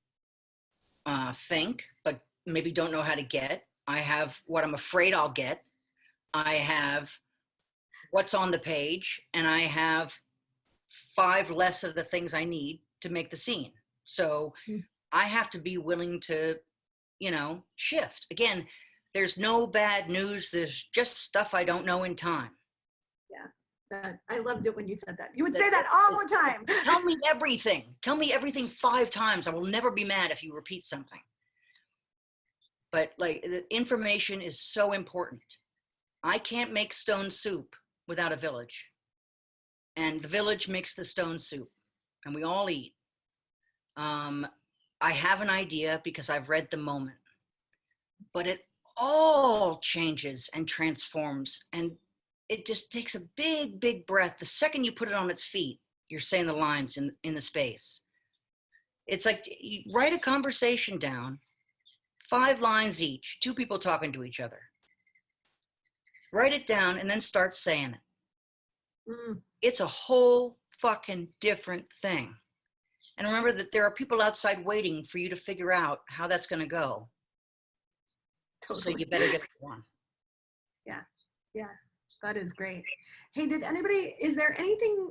Speaker 2: think, but maybe don't know how to get. I have what I'm afraid I'll get. I have what's on the page, and I have 5 less of the things I need to make the scene. So I have to be willing to, you know, shift. Again, there's no bad news. There's just stuff I don't know in time.
Speaker 3: Yeah, I loved it when you said that. You would say that all the time.
Speaker 2: Tell me everything. Tell me everything 5 times. I will never be mad if you repeat something. But like, the information is so important. I can't make stone soup without a village. And the village makes the stone soup, and we all eat. I have an idea because I've read the moment, but it all changes and transforms, and it just takes a big, big breath. The second you put it on its feet, you're saying the lines in the space. It's like, you write a conversation down, 5 lines each, 2 people talking to each other. Write it down and then start saying it. It's a whole fucking different thing. And remember that there are people outside waiting for you to figure out how that's going to go. Totally. So you better get it on.
Speaker 3: Yeah, that is great. Hey, is there anything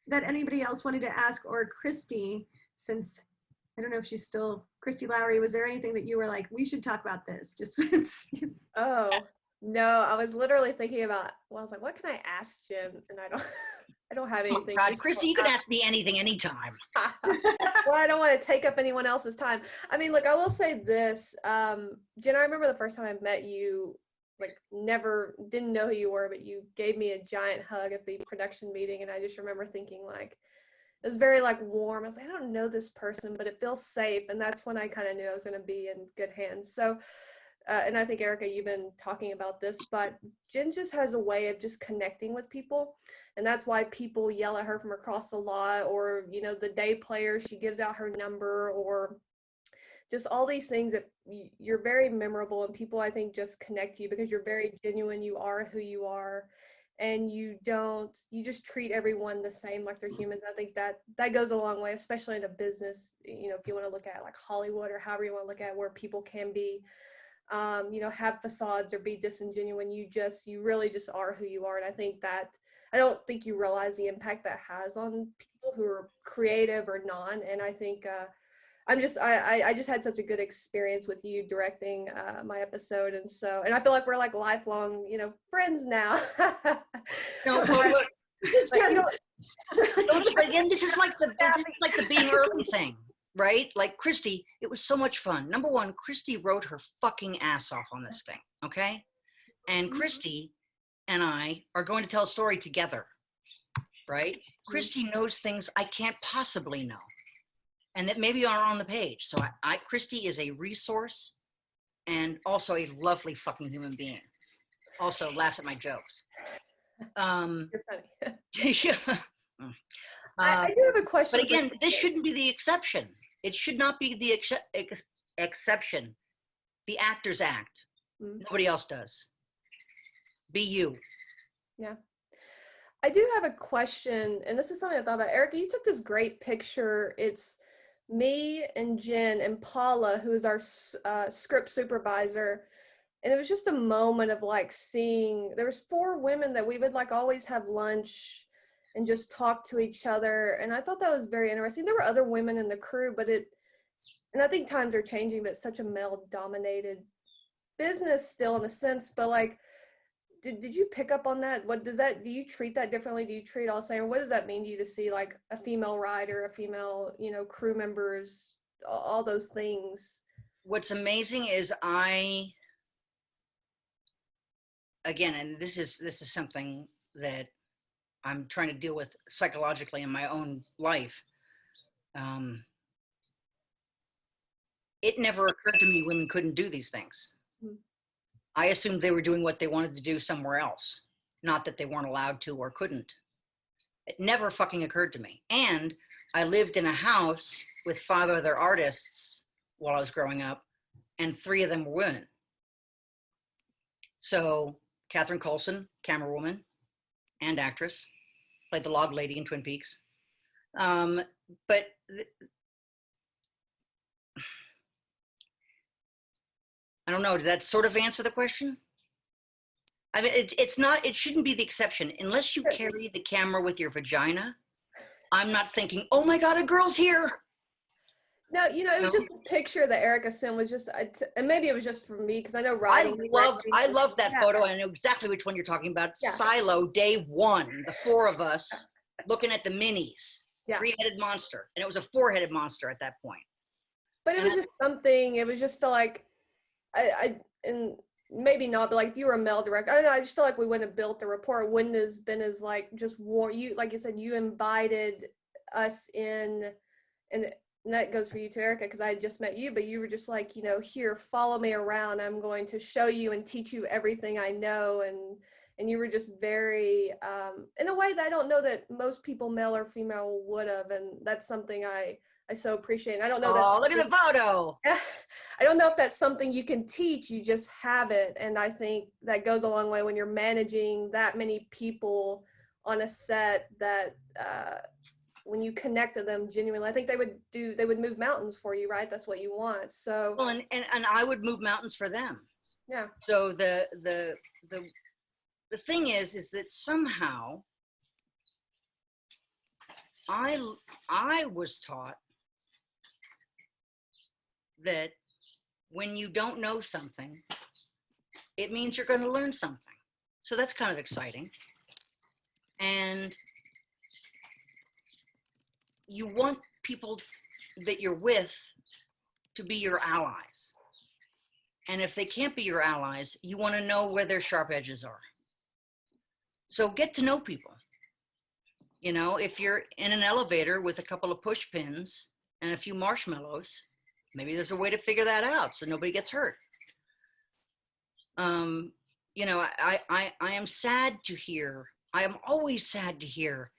Speaker 3: that anybody else wanted to ask, or Christy, since I don't know if she's still, Christy Lowry, was there anything that you were like, we should talk about this, just since you...
Speaker 4: Oh, no, I was literally thinking about, well, I was like, what can I ask Jim? And I don't have anything.
Speaker 2: Oh, God, Christy, you can ask me anything, anytime.
Speaker 4: Well, I don't want to take up anyone else's time. I mean, look, I will say this, Jen, I remember the first time I met you, like, didn't know who you were, but you gave me a giant hug at the production meeting, and I just remember thinking, like, it was very, like, warm. I was like, I don't know this person, but it feels safe, and that's when I kind of knew I was going to be in good hands. So, and I think, Erica, you've been talking about this, but Jen just has a way of just connecting with people. And that's why people yell at her from across the lot, or, you know, the day player, she gives out her number, or just all these things that you're very memorable, and people, I think, just connect to you because you're very genuine. You are who you are, and you just treat everyone the same, like they're humans. I think that goes a long way, especially in a business, you know, if you want to look at like Hollywood or however you want to look at where people can be, you know, have facades or be disingenuous. You really just are who you are. And I think that, I don't think you realize the impact that has on people who are creative or non. And I think, I just had such a good experience with you directing my episode. And I feel like we're like lifelong, you know, friends now.
Speaker 2: No, look, again, this is like the being early thing. Right? Like, Christy, it was so much fun. Number one, Christy wrote her fucking ass off on this thing, okay? And Christy and I are going to tell a story together, right? Christy knows things I can't possibly know, and that maybe are on the page. So Christy is a resource and also a lovely fucking human being. Also laughs at my jokes.
Speaker 4: You're funny.
Speaker 2: Yeah.
Speaker 4: I do have a question.
Speaker 2: But again, this shouldn't be the exception. It should not be the exception. The actors act. Nobody else does. Be you.
Speaker 4: Yeah. I do have a question, and this is something I thought about. Erica, you took this great picture. It's me and Jen and Paula, who is our script supervisor. And it was just a moment of like seeing, there was 4 women that we would like always have lunch and just talk to each other. And I thought that was very interesting. There were other women in the crew, but and I think times are changing, but it's such a male dominated business still in a sense, but like, did you pick up on that? Do you treat that differently? Do you treat all the same? Or what does that mean to you to see like a female writer, a female, crew members, all those things?
Speaker 2: What's amazing is again, and this is something that I'm trying to deal with psychologically in my own life. It never occurred to me women couldn't do these things. I assumed they were doing what they wanted to do somewhere else, not that they weren't allowed to or couldn't. It never fucking occurred to me. And I lived in a house with 5 other artists while I was growing up, and 3 of them were women. So Catherine Coulson, camera woman and actress, played the log lady in Twin Peaks. But I don't know, did that sort of answer the question? I mean, it shouldn't be the exception. Unless you carry the camera with your vagina, I'm not thinking, oh my God, a girl's here.
Speaker 4: No, it was just a picture that Erica sent was just, and maybe it was just for me, because I know writing.
Speaker 2: I love that photo. I know exactly which one you're talking about. Yeah. Silo, day 1, the 4 of us looking at the minis, 3-headed monster. And it was a 4-headed monster at that point.
Speaker 4: But it was just something, it was just felt like, and maybe not, but like if you were a male director, I don't know, I just feel like we wouldn't have built the rapport. It wouldn't have been as like just you, like you said, you invited us in, and that goes for you too, Erica, because I had just met you, but you were just like, here, follow me around. I'm going to show you and teach you everything I know. And you were just very, in a way that I don't know that most people, male or female, would have. And that's something I so appreciate. I don't know.
Speaker 2: Oh, look at the photo.
Speaker 4: I don't know if that's something you can teach. You just have it. And I think that goes a long way when you're managing that many people on a set, that when you connect to them genuinely, I think they would move mountains for you, right? That's what you want. So
Speaker 2: well, and I would move mountains for them.
Speaker 4: Yeah.
Speaker 2: So the thing is that somehow I was taught that when you don't know something, it means you're going to learn something. So that's kind of exciting. And you want people that you're with to be your allies. And if they can't be your allies, you want to know where their sharp edges are. So get to know people. If you're in an elevator with a couple of push pins and a few marshmallows, maybe there's a way to figure that out so nobody gets hurt. I am sad to hear, I am always sad to hear,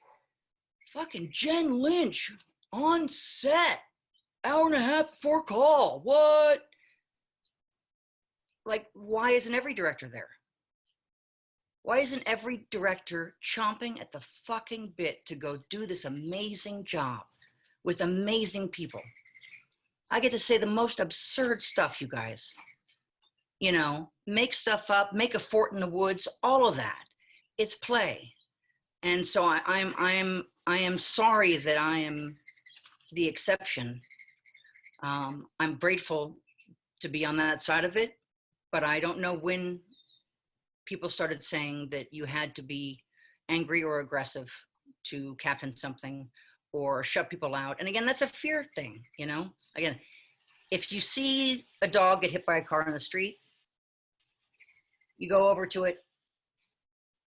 Speaker 2: fucking Jen Lynch on set, 1.5 hours before call. What? Like, why isn't every director there? Why isn't every director chomping at the fucking bit to go do this amazing job with amazing people? I get to say the most absurd stuff, you guys. Make stuff up, make a fort in the woods, all of that. It's play. And so I am sorry that I am the exception. I'm grateful to be on that side of it, but I don't know when people started saying that you had to be angry or aggressive to captain something or shut people out. And again, that's a fear thing, Again, if you see a dog get hit by a car on the street, you go over to it.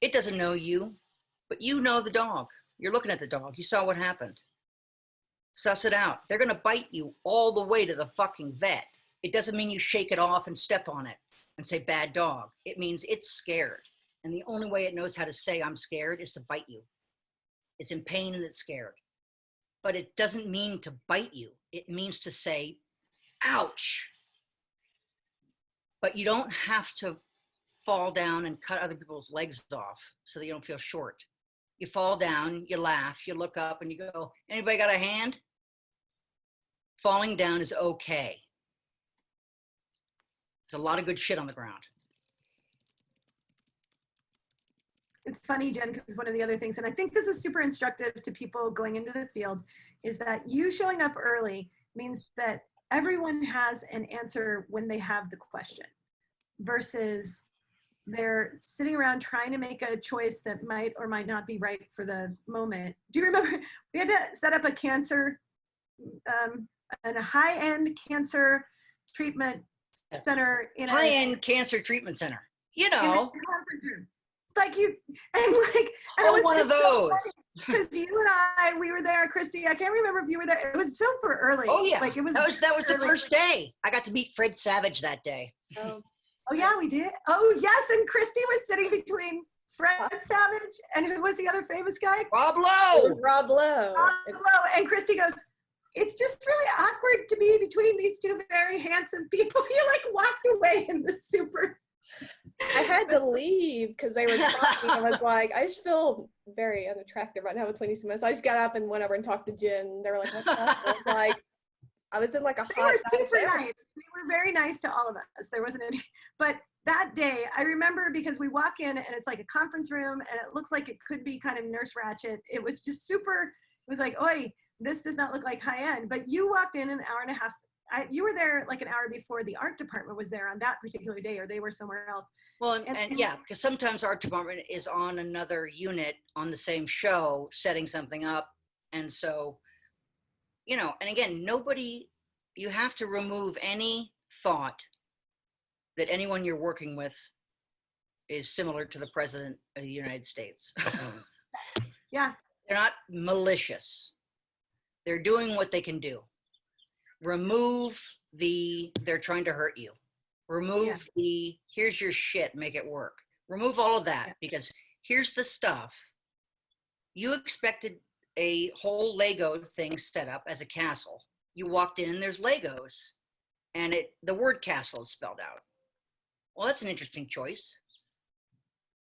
Speaker 2: It doesn't know you, but you know the dog. You're looking at the dog. You saw what happened. Suss it out. They're going to bite you all the way to the fucking vet. It doesn't mean you shake it off and step on it and say bad dog. It means it's scared. And the only way it knows how to say I'm scared is to bite you. It's in pain and it's scared. But it doesn't mean to bite you. It means to say, ouch. But you don't have to fall down and cut other people's legs off so that you don't feel short. You fall down, you laugh, you look up and you go, anybody got a hand? Falling down is okay. There's a lot of good shit on the ground.
Speaker 3: It's funny, Jen, because one of the other things, and I think this is super instructive to people going into the field, is that you showing up early means that everyone has an answer when they have the question, versus they're sitting around trying to make a choice that might or might not be right for the moment. Do you remember we had to set up a cancer, and a high-end cancer treatment center in
Speaker 2: high-end cancer treatment center, you know,
Speaker 3: in a conference room. Like you, and like, and
Speaker 2: oh,
Speaker 3: it was
Speaker 2: one of those.
Speaker 3: Because you and I, we were there, Christy. I can't remember if you were there. It was super early.
Speaker 2: Oh yeah,
Speaker 3: like it was.
Speaker 2: That was the first day. I got to meet Fred Savage that day.
Speaker 3: Oh yeah, we did. Oh yes, and Christy was sitting between Fred Savage and who was the other famous guy?
Speaker 2: Rob Lowe.
Speaker 4: Rob Lowe.
Speaker 3: And Christy goes, it's just really awkward to be between these two very handsome people. You like walked away in the super.
Speaker 4: I had to leave because they were talking. I was like, I just feel very unattractive right now between these two men. So I just got up and went over and talked to Jen. They were like, what's up? I was like, I was in like a hot.
Speaker 3: They were super nice. They were very nice to all of us. There wasn't any, but that day I remember because we walk in and it's like a conference room and it looks like it could be kind of Nurse Ratched. It was just super. It was like, oi, this does not look like high end. But you walked in an hour and a half. You were there like an hour before the art department was there on that particular day, or they were somewhere else.
Speaker 2: Well, and yeah, because sometimes art department is on another unit on the same show, setting something up. And so, you know, and again, you have to remove any thought that anyone you're working with is similar to the President of the United States.
Speaker 3: Yeah.
Speaker 2: They're not malicious. They're doing what they can do. Remove they're trying to hurt you. Remove here's your shit, make it work. Remove all of that, because here's the stuff. You expected a whole Lego thing set up as a castle. You walked in and there's Legos and the word castle is spelled out. Well, that's an interesting choice.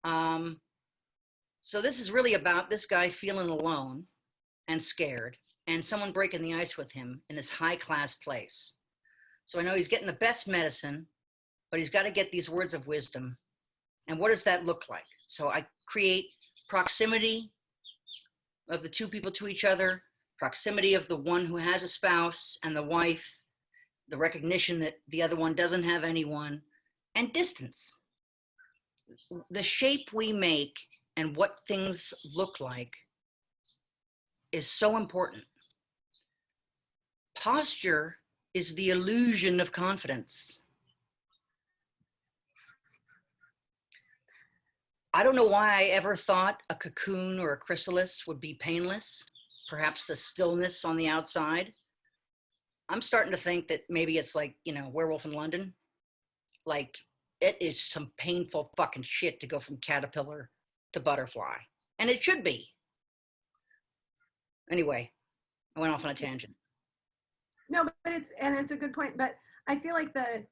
Speaker 2: So this is really about this guy feeling alone and scared, and someone breaking the ice with him in this high-class place. So I know he's getting the best medicine, but he's got to get these words of wisdom. And what does that look like? So I create proximity of the two people to each other, proximity of the one who has a spouse and the wife, the recognition that the other one doesn't have anyone, and distance. The shape we make and what things look like is so important. Posture is the illusion of confidence. I don't know why I ever thought a cocoon or a chrysalis would be painless, perhaps the stillness on the outside. I'm starting to think that maybe it's like, you know, Werewolf in London. Like, it is some painful fucking shit to go from caterpillar to butterfly. And it should be. Anyway, I went off on a tangent.
Speaker 3: No, but it's a good point. But I feel like the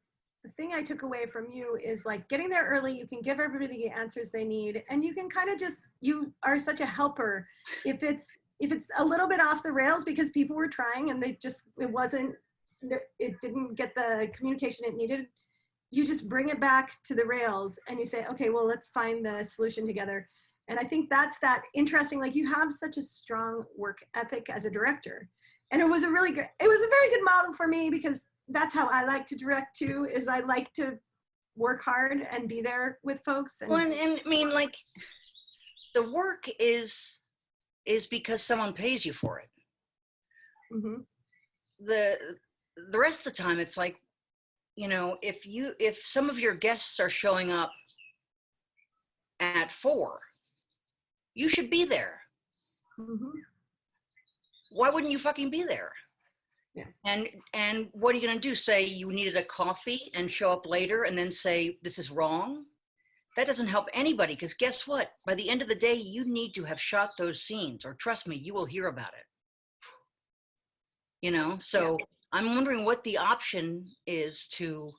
Speaker 3: thing I took away from you is like getting there early. You can give everybody the answers they need, and you can kind of just, you are such a helper. If it's a little bit off the rails because people were trying and it didn't get the communication it needed, you just bring it back to the rails and you say, okay, well, let's find the solution together. And I think that's that interesting, like you have such a strong work ethic as a director. And it was a very good model for me, because that's how I like to direct too, is I like to work hard and be there with folks. And,
Speaker 2: well, and I mean, like, the work is because someone pays you for it.
Speaker 3: Mm-hmm.
Speaker 2: The rest of the time, it's like, you know, if some of your guests are showing up at 4, you should be there.
Speaker 3: Mm-hmm.
Speaker 2: Why wouldn't you fucking be there?
Speaker 3: Yeah.
Speaker 2: And what are you gonna do? Say you needed a coffee and show up later and then say this is wrong? that doesn't help anybody, because guess what? By the end of the day, you need to have shot those scenes, or trust me, you will hear about it. You know, so I'm wondering what the option is to,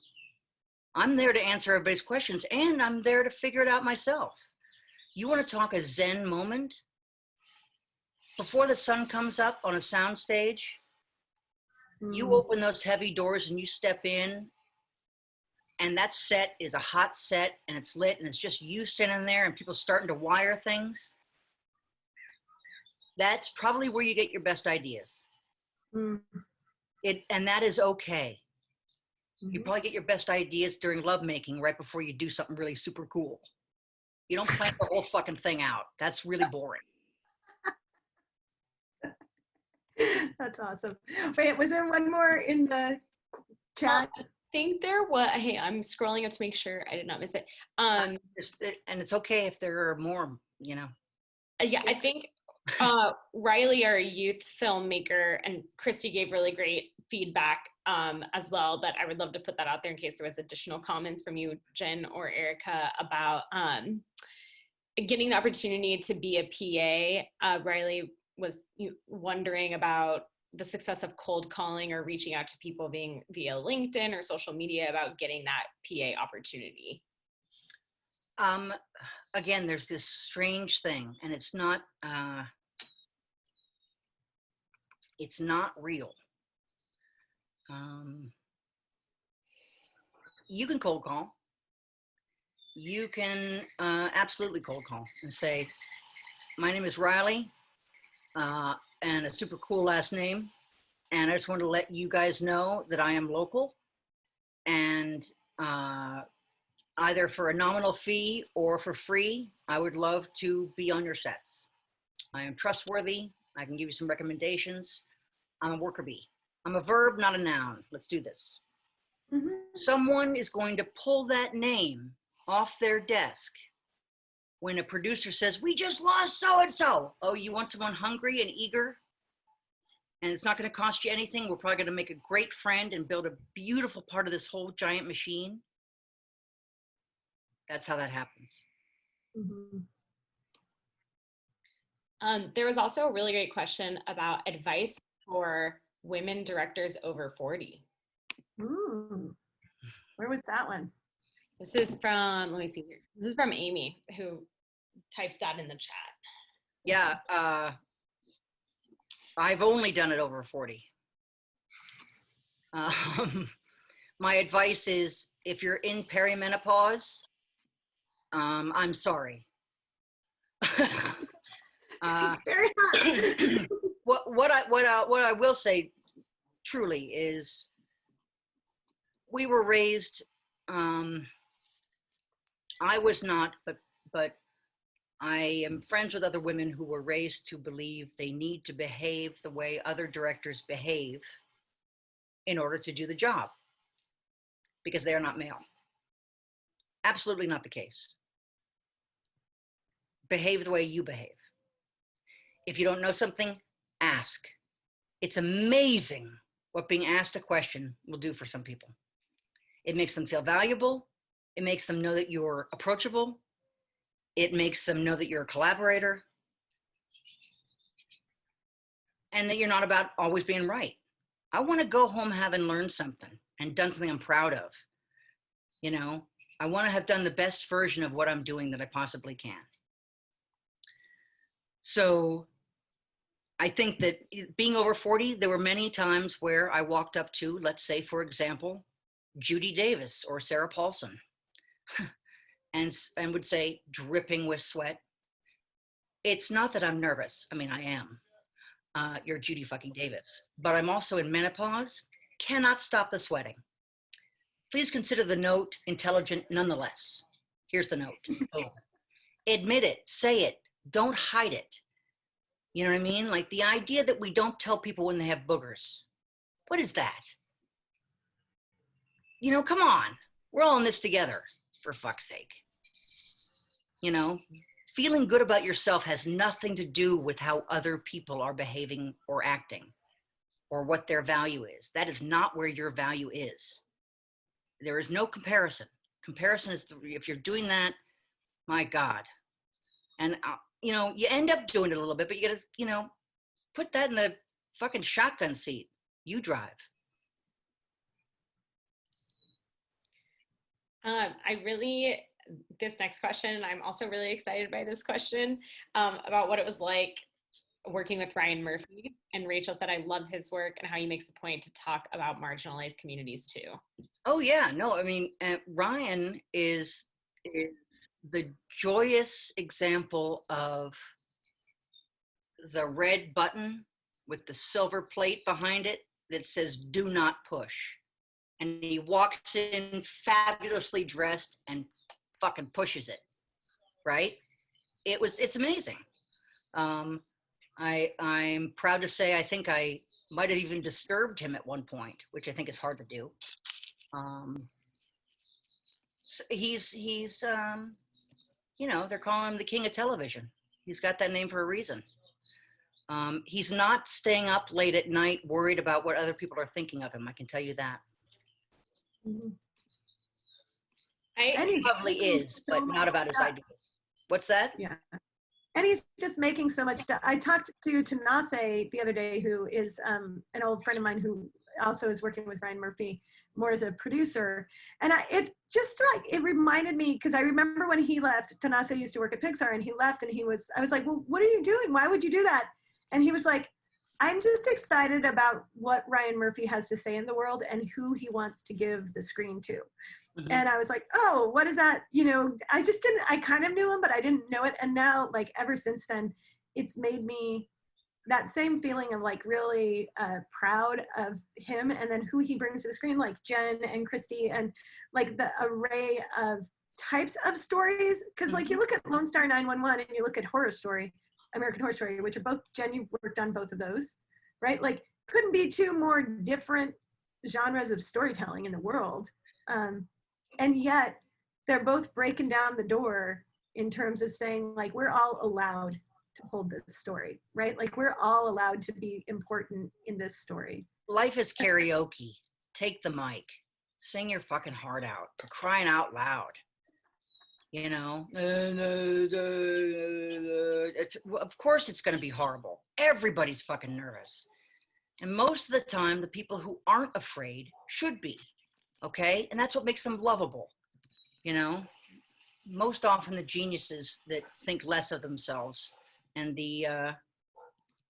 Speaker 2: I'm there to answer everybody's questions, and I'm there to figure it out myself. You want to talk a Zen moment? Before the sun comes up on a sound stage, you open those heavy doors and you step in, and that set is a hot set and it's lit and it's just you standing there and people starting to wire things. That's probably where you get your best ideas. And that is okay. You probably get your best ideas during lovemaking right before you do something really super cool. You don't plan the whole fucking thing out. That's really boring.
Speaker 3: That's awesome. Wait, was there one more in the chat?
Speaker 1: I think there was. Hey, I'm scrolling up to make sure I did not miss it.
Speaker 2: And it's okay if there are more, you know.
Speaker 1: Yeah, I think Riley, our youth filmmaker, and Christy gave really great feedback as well, but I would love to put that out there in case there was additional comments from you, Jen or Erica, about getting the opportunity to be a PA. Riley was wondering about the success of cold calling or reaching out to people being via LinkedIn or social media about getting that PA opportunity.
Speaker 2: Again, there's this strange thing, and it's not real. You can cold call. You can absolutely cold call and say, my name is Riley, and a super cool last name. And I just want to let you guys know that I am local, and either for a nominal fee or for free, I would love to be on your sets. I am trustworthy. I can give you some recommendations. I'm a worker bee. I'm a verb, not a noun. Let's do this. Someone is going to pull that name off their desk when a producer says, we just lost so-and-so. Oh, you want someone hungry and eager? And it's not going to cost you anything. We're probably going to make a great friend and build a beautiful part of this whole giant machine. That's how that happens.
Speaker 1: There was also a really great question about advice for women directors over 40.
Speaker 3: Where was that one?
Speaker 1: This is from, let me see here. This is from Amy, who types that in the chat.
Speaker 2: Yeah, I've only done it over 40. My advice is, if you're in perimenopause, I'm sorry.
Speaker 3: It's very hot.
Speaker 2: What I will say truly is, we were raised, I was not, but I am friends with other women who were raised to believe they need to behave the way other directors behave in order to do the job, because they are not male. Absolutely not the case. Behave the way you behave. If you don't know something, ask. It's amazing what being asked a question will do for some people. It makes them feel valuable. It makes them know that you're approachable. It makes them know that you're a collaborator, and that you're not about always being right. I want to go home having learned something and done something I'm proud of. You know, I want to have done the best version of what I'm doing that I possibly can. So I think that being over 40, there were many times where I walked up to, let's say, for example, Judy Davis or Sarah Paulson, and would say, dripping with sweat, it's not that I'm nervous. I mean, I am. You're Judy fucking Davis. But I'm also in menopause, cannot stop the sweating. Please consider the note intelligent nonetheless. Here's the note. Oh. Admit it, say it, don't hide it. You know what I mean? Like the idea that we don't tell people when they have boogers. What is that? You know, come on. We're all in this together, for fuck's sake. You know, feeling good about yourself has nothing to do with how other people are behaving or acting or what their value is. That is not where your value is. There is no comparison. Comparison is, if you're doing that, My God. And, you know, you end up doing it a little bit, but you got to, you know, put that in the fucking shotgun seat. You drive.
Speaker 1: This next question, I'm also really excited by this question about what it was like working with Ryan Murphy. And Rachel said, I love his work and how he makes a point to talk about marginalized communities too.
Speaker 2: Oh yeah, no, I mean, Ryan is the joyous example of the red button with the silver plate behind it that says, do not push. And he walks in fabulously dressed and fucking pushes it, right? It's amazing. I'm proud to say, I think I might have even disturbed him at one point, which I think is hard to do. So he's you know, they're calling him the king of television. He's got that name for a reason. He's not staying up late at night worried about what other people are thinking of him. I can tell you that.
Speaker 3: Mm-hmm.
Speaker 2: He probably is, but not about his ideas. What's that?
Speaker 3: Yeah. And he's just making so much stuff. I talked to Tanase the other day, who is an old friend of mine who also is working with Ryan Murphy more as a producer. And it reminded me, because I remember when he left, Tanase used to work at Pixar, and he left, and I was like, well, what are you doing? Why would you do that? And he was like, I'm just excited about what Ryan Murphy has to say in the world and who he wants to give the screen to. Mm-hmm. And I was like, oh, what is that? You know, I kind of knew him, but I didn't know it. And now, like, ever since then, it's made me that same feeling of like really proud of him, and then who he brings to the screen, like Jen and Christy, and like the array of types of stories. Because like you look at Lone Star 911 and you look at American Horror Story, which are both, Jen, you've worked on both of those, right? Like couldn't be two more different genres of storytelling in the world. And yet they're both breaking down the door in terms of saying like, we're all allowed to hold this story, right? Like we're all allowed to be important in this story.
Speaker 2: Life is karaoke. Take the mic, sing your fucking heart out, for crying out loud. You know, of course it's going to be horrible. Everybody's fucking nervous. And most of the time, the people who aren't afraid should be, okay? And that's what makes them lovable, you know? Most often the geniuses that think less of themselves, and the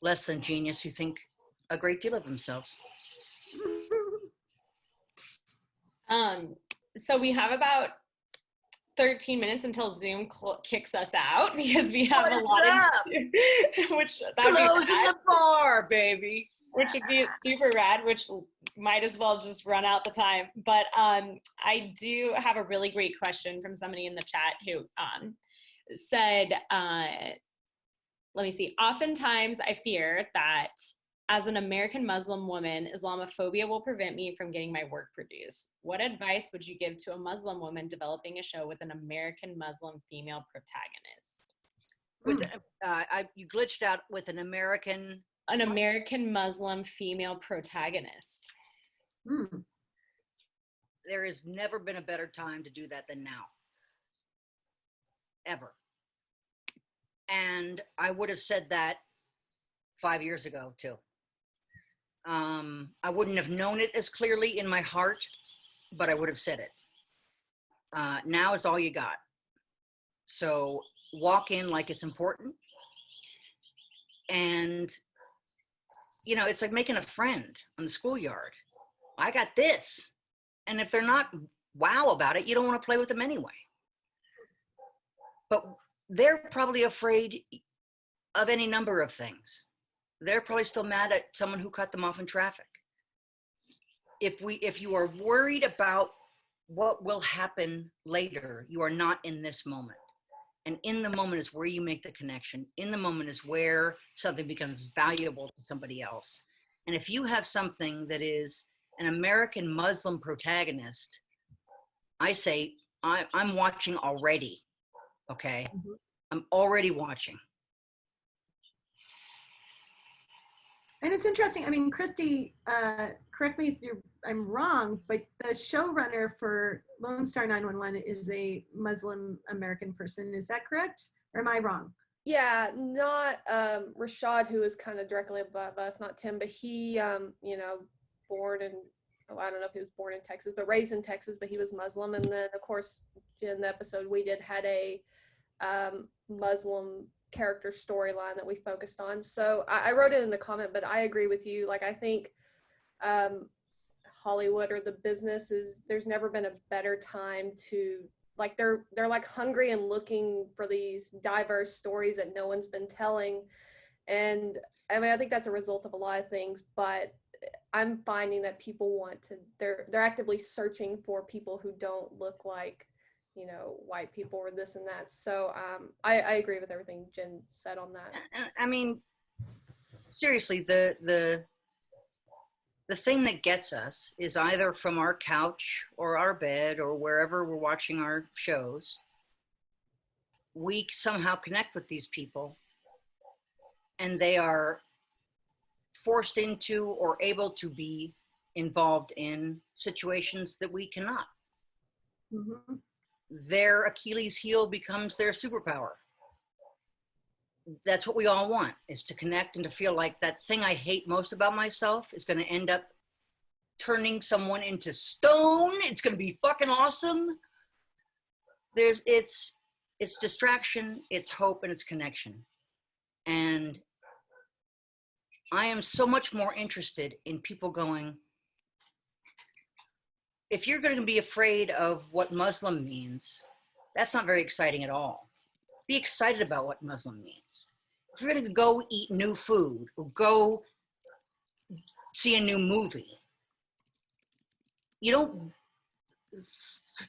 Speaker 2: less than genius who think a great deal of themselves.
Speaker 1: So we have about 13 minutes until Zoom kicks us out, because we have a lot of which
Speaker 2: closing the bar, baby.
Speaker 1: Which would be super rad, which might as well just run out the time. But I do have a really great question from somebody in the chat who said, let me see, oftentimes I fear that as an American Muslim woman, Islamophobia will prevent me from getting my work produced. What advice would you give to a Muslim woman developing a show with an American Muslim female protagonist?
Speaker 2: You glitched out with an American
Speaker 1: Muslim female protagonist.
Speaker 2: There has never been a better time to do that than now. Ever. And I would have said that 5 years ago too. I wouldn't have known it as clearly in my heart, but I would have said it. Now is all you got. So walk in like it's important. And, you know, it's like making a friend on the schoolyard. I got this. And if they're not wow about it, you don't want to play with them anyway. But they're probably afraid of any number of things. They're probably still mad at someone who cut them off in traffic. If you are worried about what will happen later, you are not in this moment. And in the moment is where you make the connection. In the moment is where something becomes valuable to somebody else. And if you have something that is an American Muslim protagonist, I say, I'm watching already, okay? I'm already watching.
Speaker 3: And it's interesting. I mean, Christy, correct me if I'm wrong, but the showrunner for Lone Star 911 is a Muslim American person. Is that correct? Or am I wrong?
Speaker 4: Yeah, not Rashad, who is kind of directly above us, not Tim, but he, you know, born in, oh, I don't know if he was born in Texas, but raised in Texas, but he was Muslim. And then, of course, in the episode we did had a Muslim character storyline that we focused on. So I wrote it in the comment, but I agree with you. Like, I think Hollywood or the business there's never been a better time to, like, they're like hungry and looking for these diverse stories that no one's been telling. And I mean, I think that's a result of a lot of things, but I'm finding that people want to, they're actively searching for people who don't look like, you know, white people or this and that. So I agree with everything Jen said on that.
Speaker 2: I mean, seriously, the thing that gets us is either from our couch or our bed or wherever we're watching our shows, we somehow connect with these people and they are forced into or able to be involved in situations that we cannot.
Speaker 3: Mm-hmm.
Speaker 2: Their Achilles heel becomes their superpower. That's what we all want, is to connect and to feel like that thing I hate most about myself is going to end up turning someone into stone. It's going to be fucking awesome. It's distraction, it's hope, and it's connection. And I am so much more interested in people going, if you're going to be afraid of what Muslim means, that's not very exciting at all. Be excited about what Muslim means. If you're going to go eat new food or go see a new movie, you don't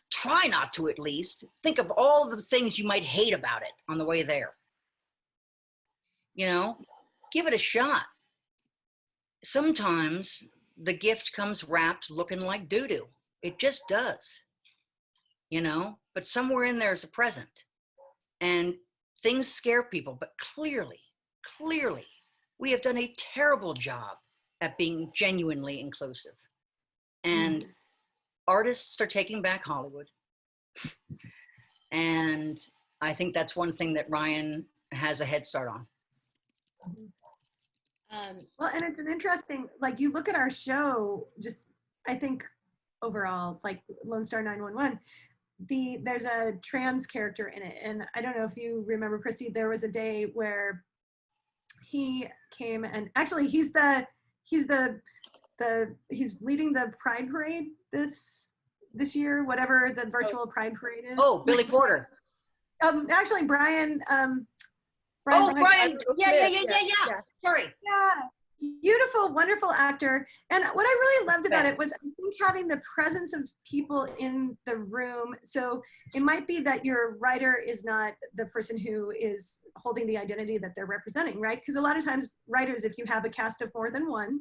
Speaker 2: try not to, at least think of all the things you might hate about it on the way there. You know, give it a shot. Sometimes the gift comes wrapped looking like doo-doo. It just does, you know, but somewhere in there is a present. And things scare people, but clearly, we have done a terrible job at being genuinely inclusive. And artists are taking back Hollywood. And I think that's one thing that Ryan has a head start on.
Speaker 3: Well, and it's an interesting, like, you look at our show, just, I think overall, like Lone Star 911, there's a trans character in it. And I don't know if you remember, Christy, there was a day where he came and actually he's leading the Pride Parade this year, whatever the virtual Pride Parade is.
Speaker 2: Oh, Billy Porter.
Speaker 3: Actually, Brian.
Speaker 2: Brian. Yeah. Sorry.
Speaker 3: Yeah, beautiful, wonderful actor. And what I really loved about it was, I think, having the presence of people in the room. So it might be that your writer is not the person who is holding the identity that they're representing, right? Because a lot of times writers, if you have a cast of more than one,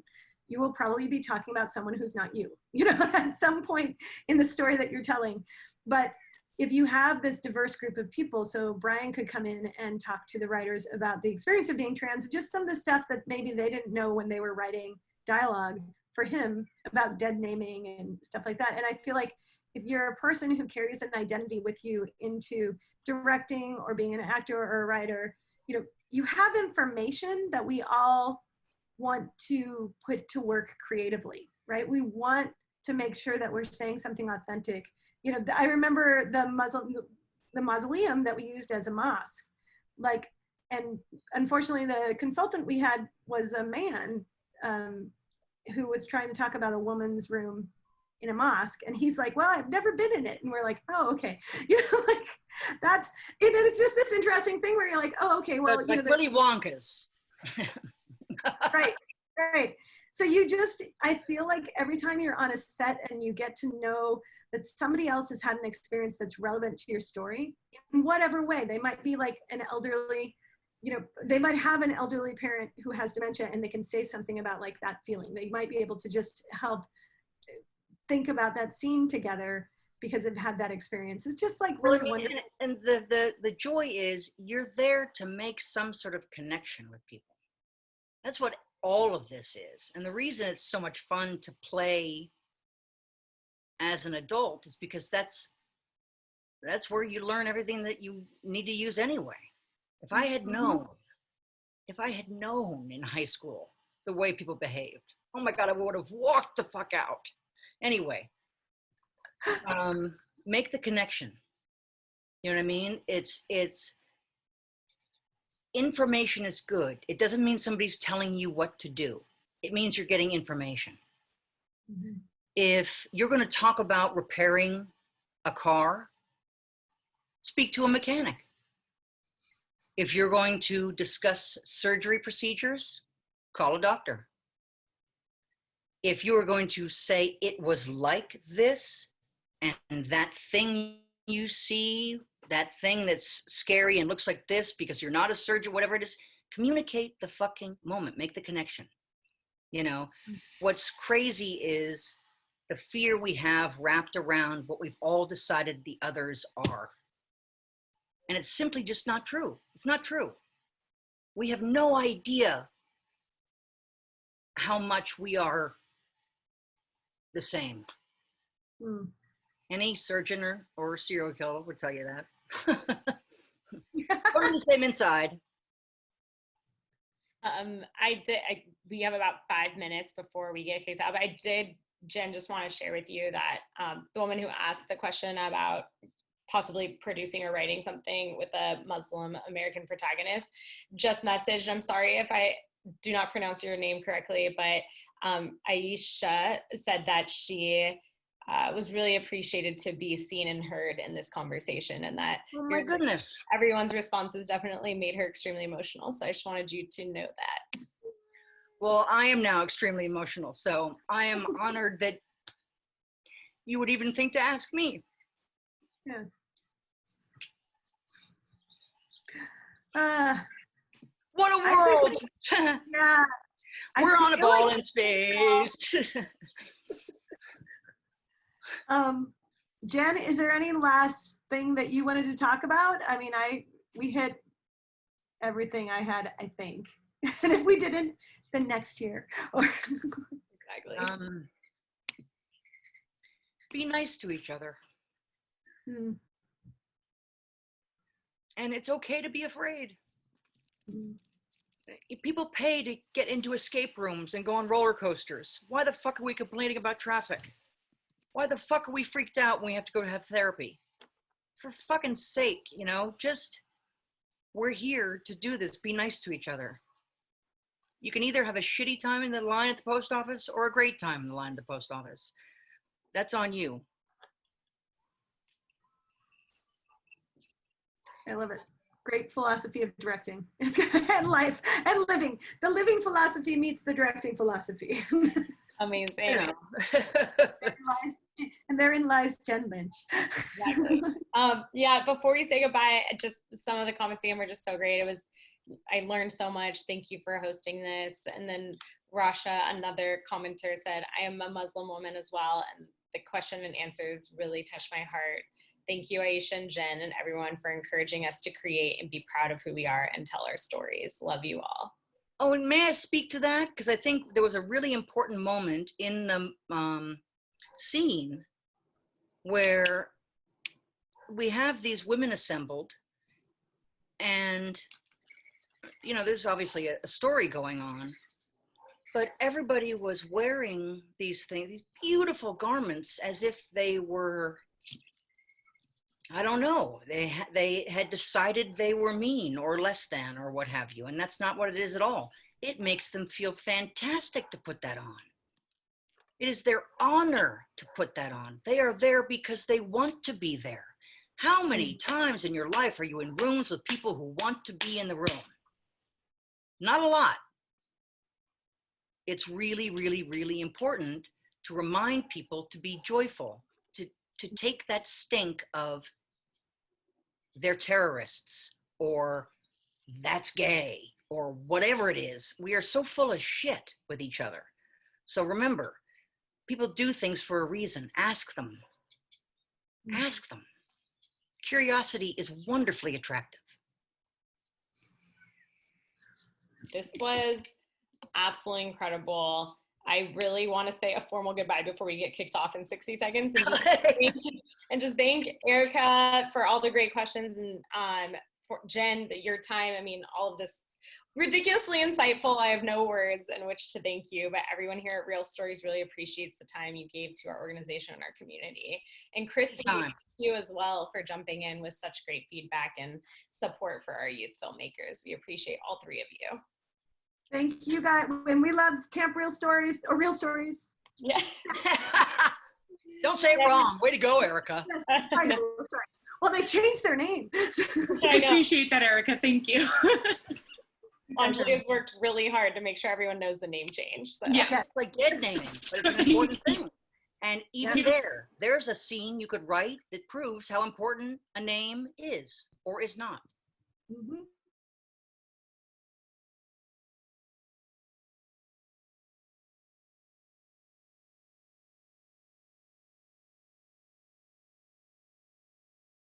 Speaker 3: you will probably be talking about someone who's not you, you know, at some point in the story that you're telling. But if you have this diverse group of people, so Brian could come in and talk to the writers about the experience of being trans, just some of the stuff that maybe they didn't know when they were writing dialogue for him about dead naming and stuff like that. And I feel like if you're a person who carries an identity with you into directing or being an actor or a writer, you know, you have information that we all want to put to work creatively, right? We want to make sure that we're saying something authentic. You know, I remember the mausoleum that we used as a mosque, like, and unfortunately the consultant we had was a man who was trying to talk about a woman's room in a mosque, and he's like, well, I've never been in it. And we're like, oh, okay. You know, like, that's it. It's just this interesting thing where you're like, oh, okay, well,
Speaker 2: so it's like Willy Wonka's.
Speaker 3: Right. So you just, I feel like every time you're on a set and you get to know that somebody else has had an experience that's relevant to your story, in whatever way, they might be like an elderly, you know, they might have an elderly parent who has dementia and they can say something about like that feeling. They might be able to just help think about that scene together because they've had that experience. It's just like really wonderful.
Speaker 2: And the joy is you're there to make some sort of connection with people. That's what all of this is. And the reason it's so much fun to play as an adult is because that's where you learn everything that you need to use anyway. If I had known in high school the way people behaved, oh my God, I would have walked the fuck out. Anyway, make the connection. You know what I mean? It's information is good. It doesn't mean somebody's telling you what to do. It means you're getting information. Mm-hmm. If you're going to talk about repairing a car, speak to a mechanic. If you're going to discuss surgery procedures, call a doctor. If you are going to say it was like this, and that thing you see, that thing that's scary and looks like this because you're not a surgeon, whatever it is, communicate the fucking moment, make the connection. You know, what's crazy is the fear we have wrapped around what we've all decided the others are. And it's simply just not true. It's not true. We have no idea how much we are the same. Any surgeon or serial killer would tell you that. We're the same inside.
Speaker 1: We have about 5 minutes before we get kicked out, but Jen, just want to share with you that the woman who asked the question about possibly producing or writing something with a Muslim American protagonist just messaged. I'm sorry if I do not pronounce your name correctly, but Aisha said that she was really appreciated to be seen and heard in this conversation, and that
Speaker 2: oh my goodness,
Speaker 1: everyone's responses definitely made her extremely emotional. So I just wanted you to know that.
Speaker 2: Well, I am now extremely emotional, so I am honored that you would even think to ask me.
Speaker 3: Yeah.
Speaker 2: What a world!
Speaker 3: Yeah.
Speaker 2: We're on a ball in space.
Speaker 3: Jen, is there any last thing that you wanted to talk about? I mean, we hit everything I had, I think. And if we didn't, then next year.
Speaker 1: Exactly.
Speaker 2: Be nice to each other. And it's okay to be afraid. People pay to get into escape rooms and go on roller coasters. Why the fuck are we complaining about traffic? Why the fuck are we freaked out when we have to go to have therapy? For fucking sake, you know, we're here to do this. Be nice to each other. You can either have a shitty time in the line at the post office or a great time in the line at the post office. That's on you.
Speaker 3: I love it. Great philosophy of directing and life and living. The living philosophy meets the directing philosophy.
Speaker 1: Amazing.
Speaker 2: You know.
Speaker 3: And therein lies Jen Lynch.
Speaker 1: Exactly. Yeah, before we say goodbye, just some of the comments again were just so great. I learned so much. Thank you for hosting this. And then Rasha, another commenter, said, I am a Muslim woman as well. And the question and answers really touched my heart. Thank you, Aisha and Jen and everyone for encouraging us to create and be proud of who we are and tell our stories. Love you all.
Speaker 2: Oh, and may I speak to that? Because I think there was a really important moment in the scene where we have these women assembled, and, you know, there's obviously a story going on, but everybody was wearing these things, these beautiful garments, as if they were, I don't know, they had decided they were mean or less than or what have you. And that's not what it is at all. It makes them feel fantastic to put that on. It is their honor to put that on. They are there because they want to be there. How many times in your life are you in rooms with people who want to be in the room? Not a lot. It's really, really, really important to remind people to be joyful, to take that stink of they're terrorists or that's gay or whatever it is. We are so full of shit with each other. So remember, people do things for a reason. Ask them. Ask them. Curiosity is wonderfully attractive.
Speaker 1: This was absolutely incredible. I really want to say a formal goodbye before we get kicked off in 60 seconds. And just thank Erica for all the great questions, and for Jen, your time. I mean, all of this ridiculously insightful. I have no words in which to thank you, but everyone here at Real Stories really appreciates the time you gave to our organization and our community. And Christy, thank you as well for jumping in with such great feedback and support for our youth filmmakers. We appreciate all three of you.
Speaker 3: Thank you, guys. And we love Camp Real Stories, or Real Stories.
Speaker 1: Yeah.
Speaker 2: Don't say it wrong. Way to go, Erica.
Speaker 3: Yes, I know, sorry. Well, they changed their name.
Speaker 8: I appreciate that, Erica. Thank you.
Speaker 1: Anjali has worked really hard to make sure everyone knows the name change. So.
Speaker 2: Yeah, it's like dead naming, but it's an important thing. And even there's a scene you could write that proves how important a name is or is not.
Speaker 3: Mm-hmm.